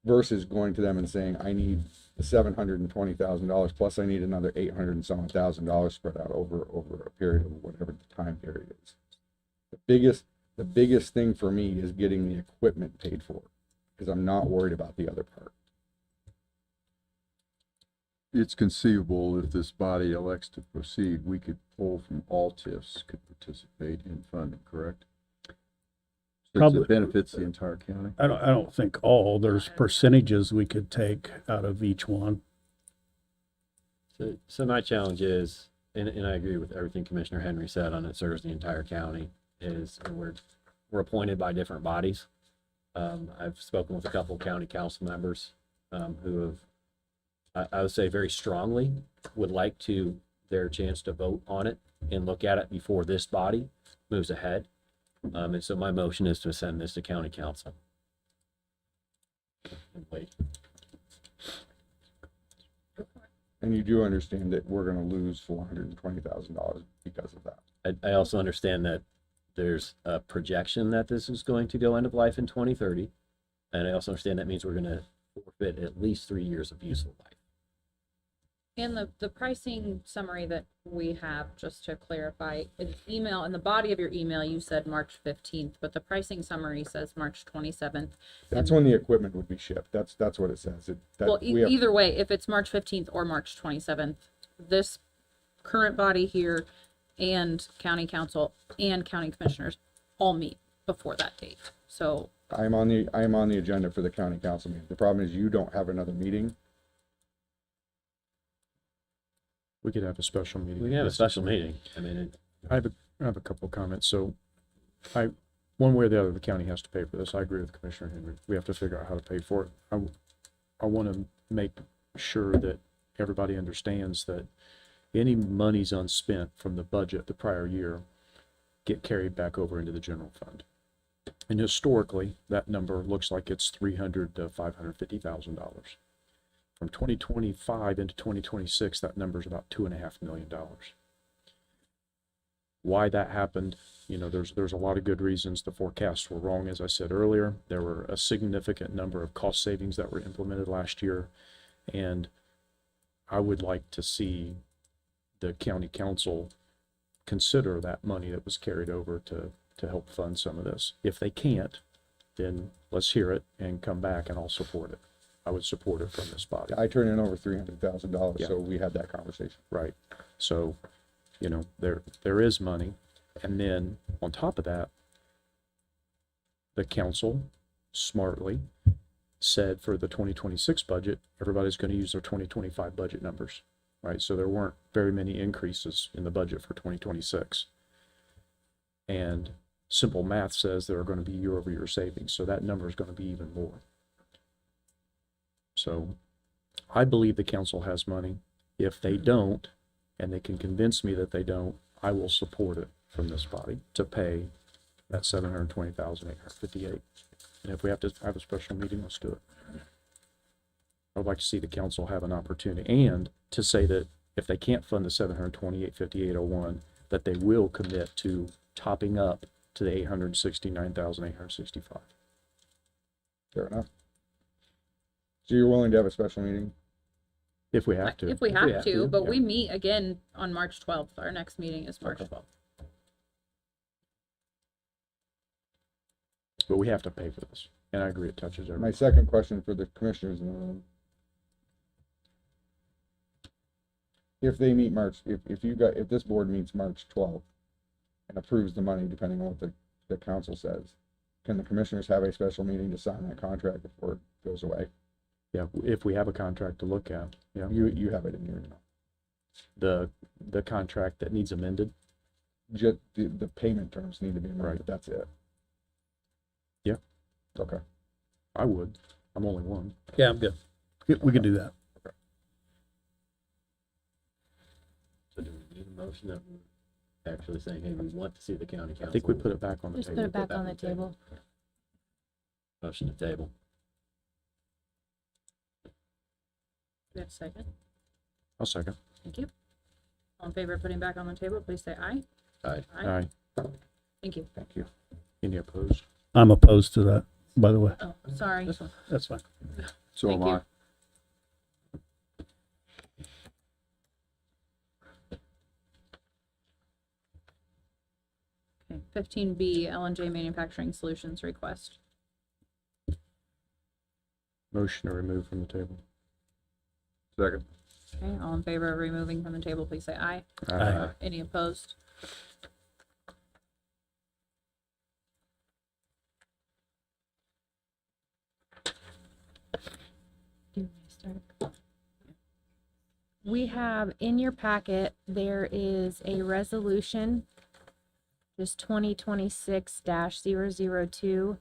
versus going to them and saying I need the $720,000 plus I need another $800 and some thousand spread out over a period of whatever the time period is. The biggest thing for me is getting the equipment paid for, because I'm not worried about the other part.
It's conceivable if this body elects to proceed, we could pull from all TIFs, could participate in funding, correct? Since
Probably.
it benefits the entire county.
I don't think all, there's percentages we could take out of each one.
So my challenge is, and I agree with everything Commissioner Henry said on it serves the entire county, is we're appointed by different bodies. I've spoken with a couple of county council members who have, I would say very strongly, would like their chance to vote on it and look at it before this body moves ahead. And so my motion is to send this to county council. And wait.
And you do understand that we're going to lose $420,000 because of that.
I also understand that there's a projection that this is going to go end of life in 2030. And I also understand that means we're going to forfeit at least 3 years of useful life.
And the pricing summary that we have, just to clarify, in email, in the body of your email, you said March 15th, but the pricing summary says March 27th.
That's when the equipment would be shipped. That's what it says.
Either way, if it's March 15th or March 27th, this current body here and county council and county commissioners all meet before that date. So
I'm on the agenda for the county council meeting. The problem is you don't have another meeting.
We could have a special meeting.
We can have a special meeting. I mean,
I have a couple of comments. So one way or the other, the county has to pay for this. I agree with Commissioner Henry. We have to figure out how to pay for it. I want to make sure that everybody understands that any monies unspent from the budget the prior year get carried back over into the general fund. And historically, that number looks like it's $300,000 to $550,000. From 2025 into 2026, that number is about $2.5 million. Why that happened, there's a lot of good reasons. The forecasts were wrong, as I said earlier. There were a significant number of cost savings that were implemented last year, and I would like to see the county council consider that money that was carried over to help fund some of this. If they can't, then let's hear it and come back, and I'll support it. I would support it from this body.
I turned in over $300,000,
Yeah.
so we had that conversation.
Right. So, there is money. And then on top of that, the council smartly said for the 2026 budget, everybody's going to use their 2025 budget numbers, right? So there weren't very many increases in the budget for 2026. And simple math says there are going to be year-over-year savings, so that number is going to be even more. So I believe the council has money. If they don't, and they can convince me that they don't, I will support it from this body to pay that $720,858. And if we have to have a special meeting, let's do it. I would like to see the council have an opportunity and to say that if they can't fund the $728,5801, that they will commit to topping up to the $869,865.
Fair enough. So you're willing to have a special meeting?
If we have to.
If we have to, but
yeah.
we meet again on March 12th. Our next meeting is March 12th.
But we have to pay for this. And I agree, it touches
My
everyone.
second question for the commissioners in the room. If they meet if this board meets March 12th and approves the money, depending on what the council says, can the commissioners have a special meeting to sign that contract before it goes away?
Yeah, if we have a contract to look at, yeah.
You have it in your,
The contract that needs amended,
just the payment terms need to be amended,
Right.
but that's it.
Yeah.
Okay.
I would. I'm only one.
Yeah, I'm good. We can do that.
So do we need a motion that we're actually saying, hey, we want to see the county council?
I think we put it back on the
Just
table.
put it back on the table.
Motion to table.
We have a second.
I'll second.
Thank you. All in favor of putting back on the table, please say aye.
Aye.
Aye.
Thank you.
Thank you. Any opposed?
I'm opposed to that, by the way.
Oh, sorry.
That's fine.
So
Thank
am
you.
I.
Okay, 15B, L&J Manufacturing Solutions request.
Motion to remove from the table.
Second.
Okay, all in favor of removing from the table, please say aye.
Aye.
Any opposed?
We have in your packet, there is a resolution, just 2026-002.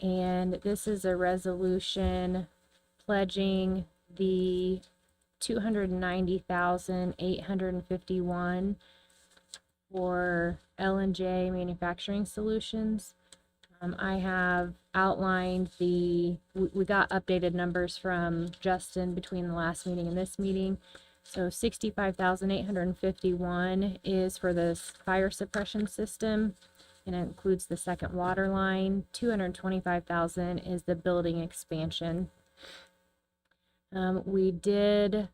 And this is a resolution pledging the $290,851 for L&J Manufacturing Solutions. I have outlined we got updated numbers from Justin between the last meeting and this meeting. So 65,851 is for this fire suppression system, and it includes the second water line. 225,000 is the building expansion. We did, let's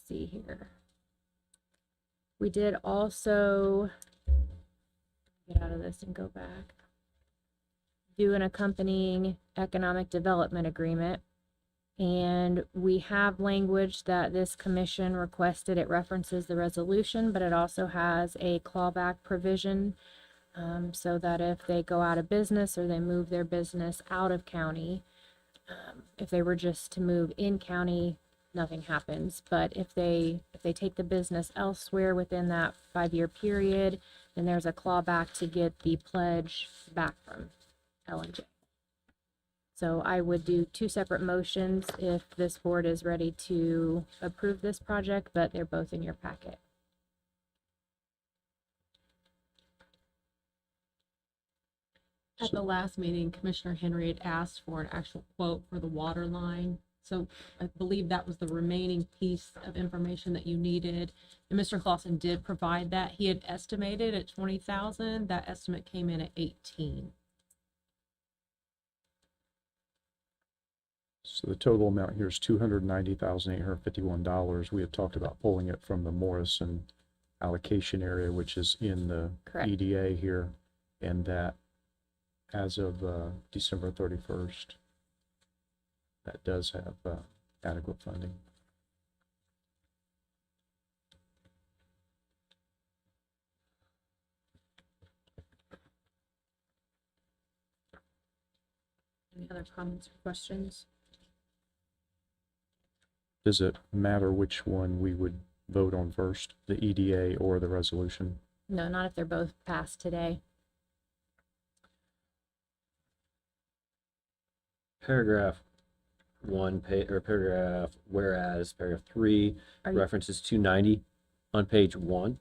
see here. We did also get out of this and go back. Do an accompanying economic development agreement. And we have language that this commission requested. It references the resolution, but it also has a clawback provision so that if they go out of business or they move their business out of county, if they were just to move in county, nothing happens. But if they take the business elsewhere within that 5-year period, then there's a clawback to get the pledge back from L&J. So I would do 2 separate motions if this board is ready to approve this project, but they're both in your packet.
At the last meeting, Commissioner Henry had asked for an actual quote for the water line. So I believe that was the remaining piece of information that you needed. And Mr. Clausen did provide that. He had estimated at 20,000. That estimate came in at 18.
So the total amount here is $290,851. We had talked about pulling it from the Morrison allocation area, which is in the
Correct.
EDA here, and that as of December 31st, that does have adequate funding.
Any other comments or questions?
Does it matter which one we would vote on first, the EDA or the resolution?
No, not if they're both passed today.
Paragraph one, whereas paragraph 3
Are you-
references 290 on page 1.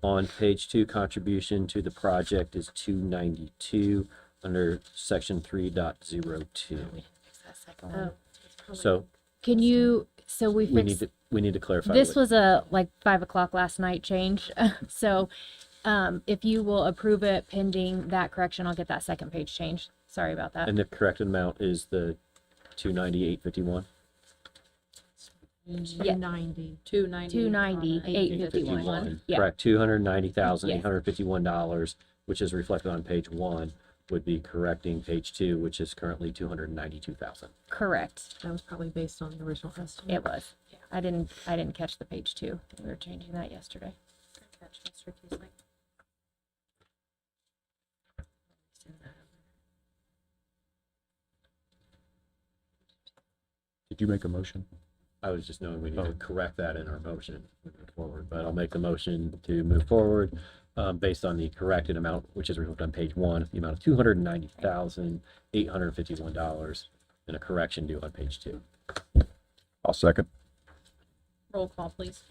On page 2, contribution to the project is 292 under section 3.02.
Fix that second one.
So
Can you, so we
we
fixed,
need to clarify.
this
what-
was a like 5 o'clock last night change. So if you will approve it pending that correction, I'll get that second page changed. Sorry about that.
And the corrected amount is the 298.51.
Yeah.
290.
290, 851. Yeah.
Correct, $290,851, which is reflected on page 1, would be correcting page 2, which is currently 292,000.
Correct.
That was probably based on the original estimate.
It was. I didn't catch the page 2. We were changing that yesterday.
Good catch, Mr. Kiesling.
Did you make a motion?
I was just knowing we need to correct that in our motion moving forward, but I'll make the motion to move forward based on the corrected amount, which is reflected on page 1, the amount of $290,851, and a correction due on page 2.
I'll second.
Roll call, please.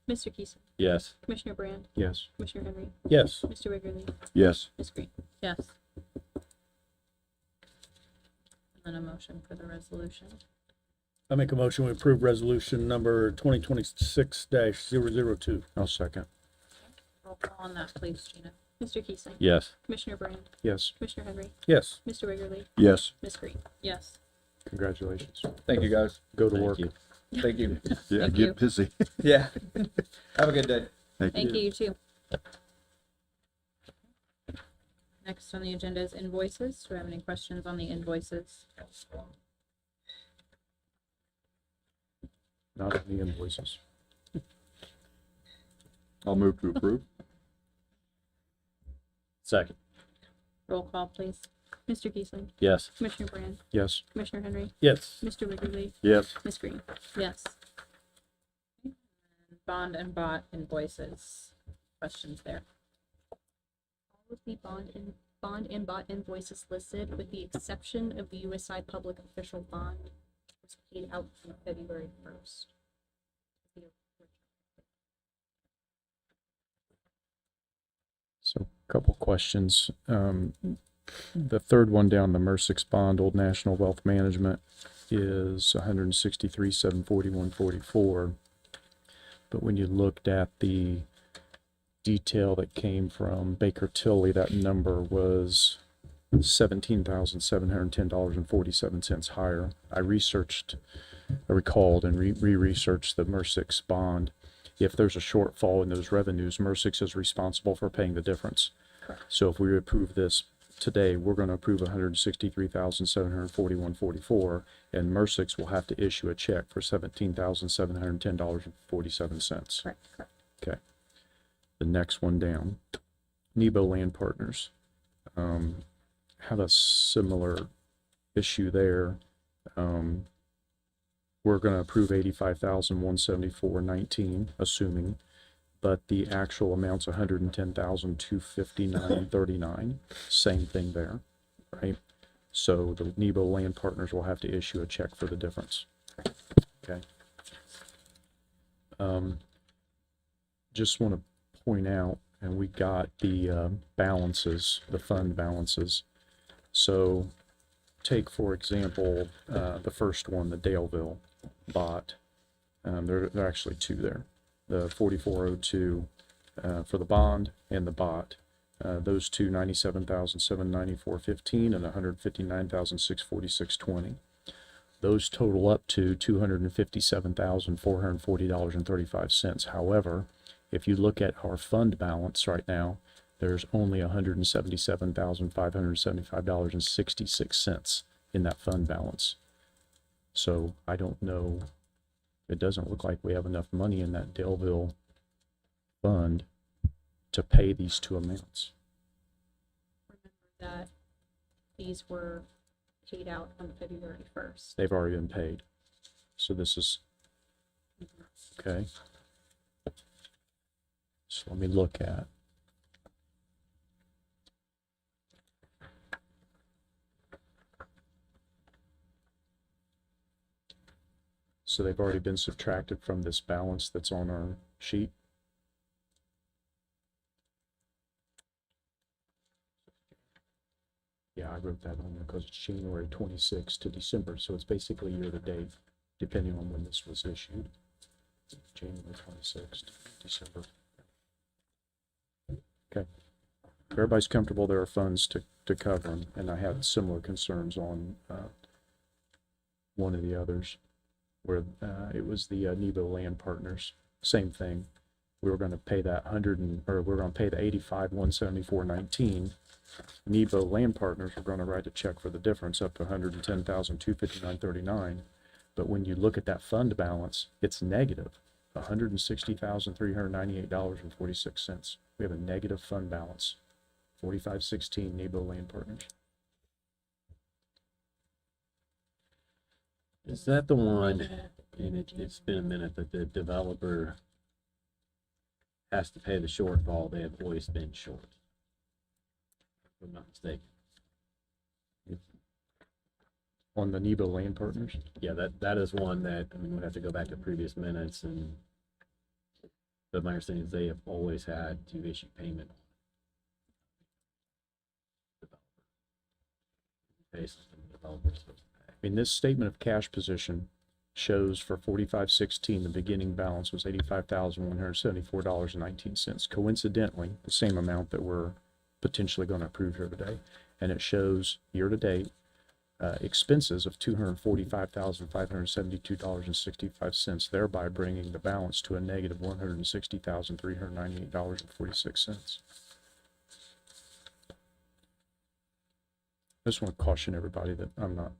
Mr. Keeson,
Yes.
Commissioner Brand,
Yes.
Commissioner Henry,
Yes.
Mr. Wiggerly,
Yes.
Ms. Green.
Yes. And then a motion for the resolution.
I make a motion, we approve resolution number 2026-002.
I'll second.
Roll call on that, please, Gina.
Mr. Keeson,
Yes.
Commissioner Brand,
Yes.
Commissioner Henry,
Yes.
Mr. Wiggerly,
Yes.
Ms. Green.
Yes.
Congratulations.
Thank you, guys.
Go to
Thank
work.
you.
Thank you.
Yeah,
Thank
get
you.
busy.
Yeah. Have a good day.
Thank you, you too. Next on the agenda is invoices. Do we have any questions on the invoices?
Not on the invoices.
I'll move to approve.
Second.
Roll call, please.
Mr. Keeson,
Yes.
Commissioner Brand,
Yes.
Commissioner Henry,
Yes.
Mr. Wiggerly,
Yes.
Ms. Green.
Yes. And bond and bot invoices. Questions there?
All of the bond and bot invoices listed, with the exception of the USI Public Official Bond, was paid out on February 1st.
So a couple questions. The third one down, the MERSIX bond, Old National Wealth Management, is 163,741.44. But when you looked at the detail that came from Baker Tilly, that number was $17,710.47 higher. I recalled and re-researched the MERSIX bond. If there's a shortfall in those revenues, MERSIX is responsible for paying the difference. So if we approve this today, we're going to approve $163,741.44, and MERSIX will have to issue a check for $17,710.47.
Correct.
Okay. The next one down, Nebo Land Partners, have a similar issue there. We're going to approve $85,174.19, assuming, but the actual amount's $110,259.39. Same thing there, right? So the Nebo Land Partners will have to issue a check for the difference. Okay. Just want to point out, and we got the balances, the fund balances. So take, for example, the first one, the Daleville bot. There are actually two there. The 4402 for the bond and the bot. Those two, 97,794.15 and 159,646.20. Those total up to $257,440.35. However, if you look at our fund balance right now, there's only $177,575.66 in that fund balance. So I don't know, it doesn't look like we have enough money in that Daleville fund to pay these two amounts.
Remember that these were paid out on February 1st.
They've already been paid. So this is, okay. So let me look at So they've already been subtracted from this balance that's on our sheet. Yeah, I wrote that on there because it's January 26th to December, so it's basically year to date, depending on when this was issued. January 26th, December. Okay. If everybody's comfortable, there are funds to cover them, and I had similar concerns on one of the others, where it was the Nebo Land Partners. Same thing. We were going to pay that we're going to pay the 85,174.19. Nebo Land Partners were going to write a check for the difference up to 110,259.39. But when you look at that fund balance, it's negative $160,398.46. We have a negative fund balance. 4516 Nebo Land Partners.
Is that the one, and it's been a minute, that the developer has to pay the shortfall they have always been short? If I'm not mistaken.
On the Nebo Land Partners?
Yeah, that is one that, I mean, we'd have to go back to previous minutes, but my understanding is they have always had to issue payment. Pay something the developer's supposed to pay.
I mean, this statement of cash position shows for 4516, the beginning balance was $85,174.19. Coincidentally, the same amount that we're potentially going to approve here today. And it shows year to date expenses of $245,572.65, thereby bringing the balance to a negative $160,398.46. I just want to caution everybody that I'm not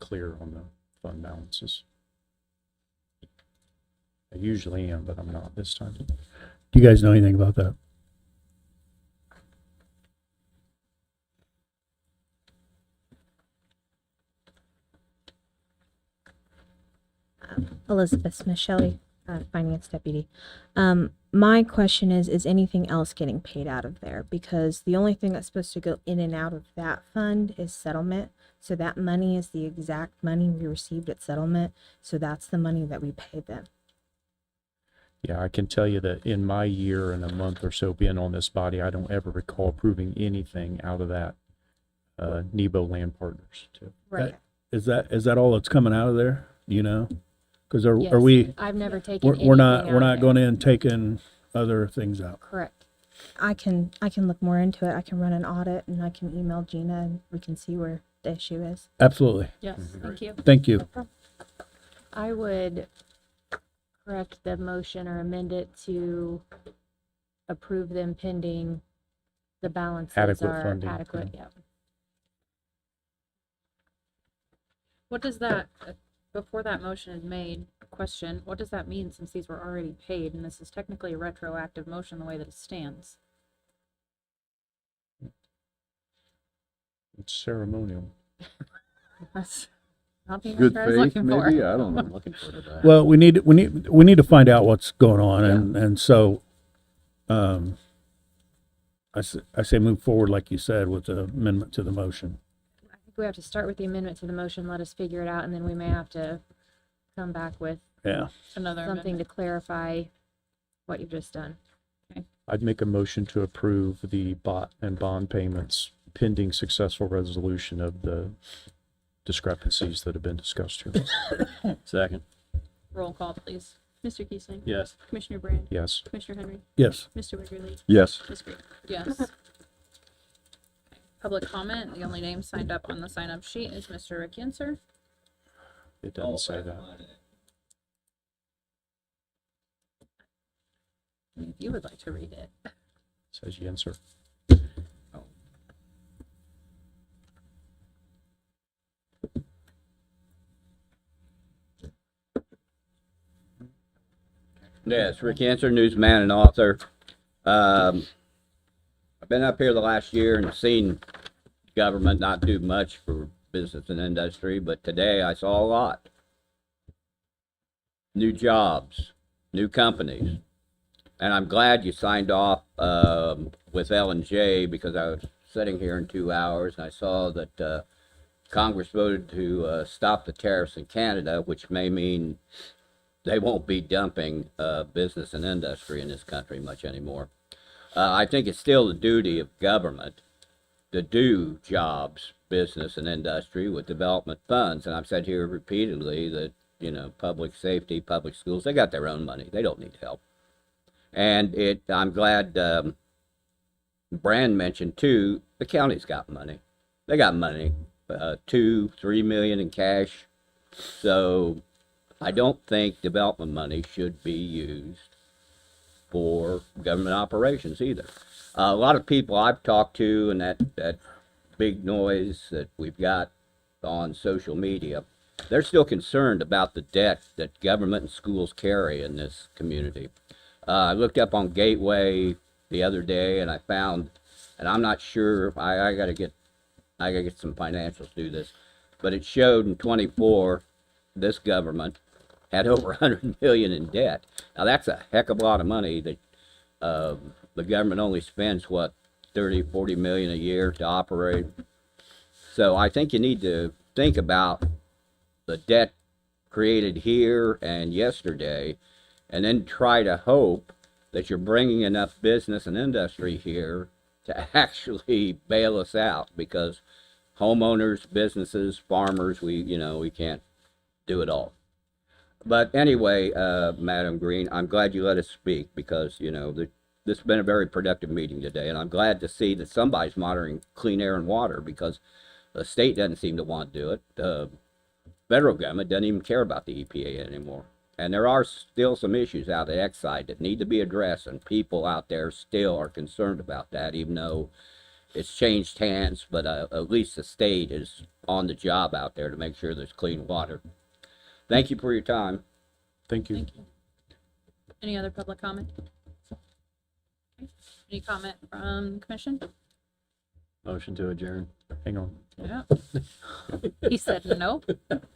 clear on the fund balances. I usually am, but I'm not this time.
Do you guys know anything about that?
Elizabeth Smith Shelley, Finance Deputy. My question is anything else getting paid out of there? Because the only thing that's supposed to go in and out of that fund is settlement. So that money is the exact money we received at settlement. So that's the money that we paid them.
Yeah, I can tell you that in my year and a month or so being on this body, I don't ever recall approving anything out of that Nebo Land Partners too.
Right.
Is that all that's coming out of there? You know, because are
Yes,
we?
I've never taken.
We're not
anything out of
going
there.
in and taking other things out.
Correct. I can look more into it. I can run an audit and I can email Gina and we can see where the issue is.
Absolutely.
Yes, thank you.
Thank you.
I would correct the motion or amend it to approve them pending the balances
Adequate
are
funding,
adequate. Yeah.
What does that, before that motion is made, question, what does that mean since these were already paid and this is technically a retroactive motion the way that it stands?
It's ceremonial.
That's not the
Good
answer I was
faith,
looking for.
maybe? I don't
I'm
know.
looking for today.
Well, we need to find out what's going on, and so, I say move forward like you said with the amendment to the motion.
I think we have to start with the amendment to the motion, let us figure it out, and then we may have to come back with
Yeah.
Another
something to
amendment.
clarify what you've just done.
I'd make a motion to approve the bot and bond payments pending successful resolution of the discrepancies that have been discussed here.
Second,
Roll call, please.
Mr. Kiesling.
yes.
Commissioner Brand.
Yes.
Commissioner Henry.
Yes.
Mr. Wiggerly.
Yes.
Ms. Green.
Yes. Public comment, the only name signed up on the sign-up sheet is Mr. Rick Yenser.
It doesn't say that.
If you would like to read it.
It says Yenser.
Yes, Rick Answer, newsman and author. I've been up here the last year and seen government not do much for business and industry, but today I saw a lot. New jobs, new companies. And I'm glad you signed off with L&J because I was sitting here in 2 hours and I saw that Congress voted to stop the tariffs in Canada, which may mean they won't be dumping business and industry in this country much anymore. I think it's still the duty of government to do jobs, business, and industry with development funds. And I've said here repeatedly that, you know, public safety, public schools, they got their own money. They don't need help. And I'm glad Brand mentioned too, the county's got money. They got money, 2-3 million in cash. So I don't think development money should be used for government operations either. A lot of people I've talked to, and that big noise that we've got on social media, they're still concerned about the debt that government and schools carry in this community. I looked up on Gateway the other day, and I found, and I'm not sure, I gotta get some financials to do this, but it showed in 24, this government had over 100 million in debt. Now that's a heck of a lot of money that the government only spends, what, 30-40 million a year to operate. So I think you need to think about the debt created here and yesterday, and then try to hope that you're bringing enough business and industry here to actually bail us out, because homeowners, businesses, farmers, we can't do it all. But anyway, Madam Green, I'm glad you let us speak, because, this has been a very productive meeting today, and I'm glad to see that somebody's monitoring clean air and water, because the state doesn't seem to want to do it. The federal government doesn't even care about the EPA anymore. And there are still some issues out at Exide that need to be addressed, and people out there still are concerned about that, even though it's changed hands, but at least the state is on the job out there to make sure there's clean water. Thank you for your time.
Thank you.
Thank you. Any other public comment? Okay. Any comment from the commission?
Motion to adjourn.
Hang on.
Yeah. He said no.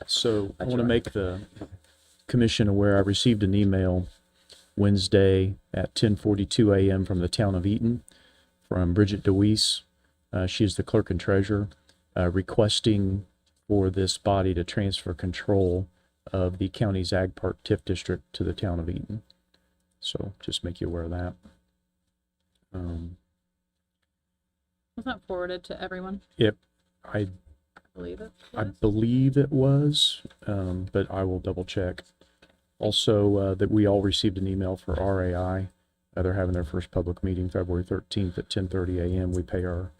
So I want to make the commission aware, I received an email Wednesday at 10:42 a.m. from the town of Eaton, from Bridget DeWeese. She is the clerk and treasurer, requesting for this body to transfer control of the county's Ag Park TIF district to the town of Eaton. So just make you aware of that.
Was that forwarded to everyone?
Yep,
I believe it
I
was.
believe it was, but I will double check. Also, that we all received an email for RAI. They're having their first public meeting February 13th at 10:30 a.m. We pay our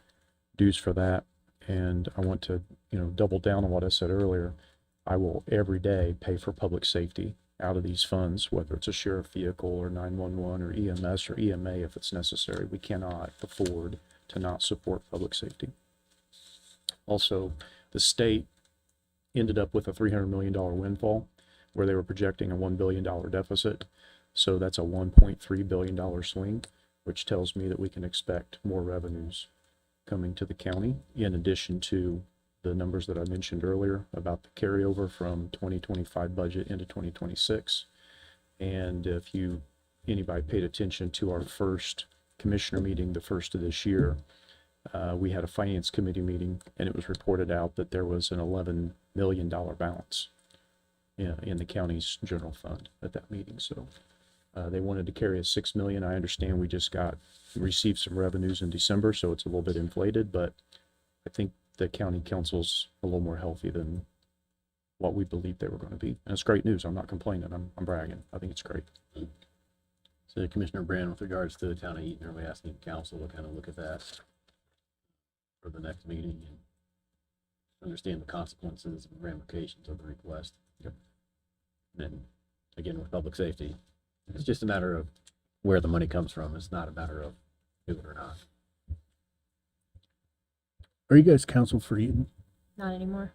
dues for that. And I want to, double down on what I said earlier. I will every day pay for public safety out of these funds, whether it's a sheriff vehicle or 911 or EMS or EMA if it's necessary. We cannot afford to not support public safety. Also, the state ended up with a $300 million windfall where they were projecting a $1 billion deficit. So that's a $1.3 billion swing, which tells me that we can expect more revenues coming to the county, in addition to the numbers that I mentioned earlier about the carryover from 2025 budget into 2026. And if anybody paid attention to our first commissioner meeting, the first of this year, we had a finance committee meeting, and it was reported out that there was an $11 million balance in the county's general fund at that meeting. So they wanted to carry a $6 million. I understand we just received some revenues in December, so it's a little bit inflated, but I think the county council's a little more healthy than what we believed they were going to be. And it's great news. I'm not complaining. I'm bragging. I think it's great.
So Commissioner Brand, with regards to the town of Eaton, are we asking council to kind of look at that for the next meeting and understand the consequences and ramifications of the request? Yep. And then, again, with public safety, it's just a matter of where the money comes from. It's not a matter of do it or not.
Are you guys counsel for Eaton?
Not anymore.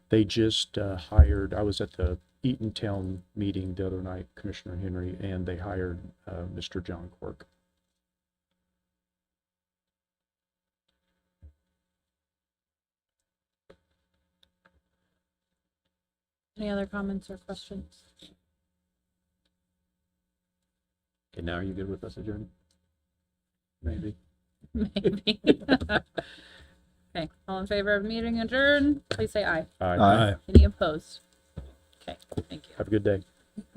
They just hired, I was at the Eaton Town meeting the other night, Commissioner Henry, and they hired Mr. John Quirk.
Any other comments or questions?
Okay, now are you good with us adjourning? Maybe.
Maybe. Okay, all in favor of meeting adjourned, please say aye.
Aye.
Aye.
Any opposed? Okay, thank you.
Have a good day.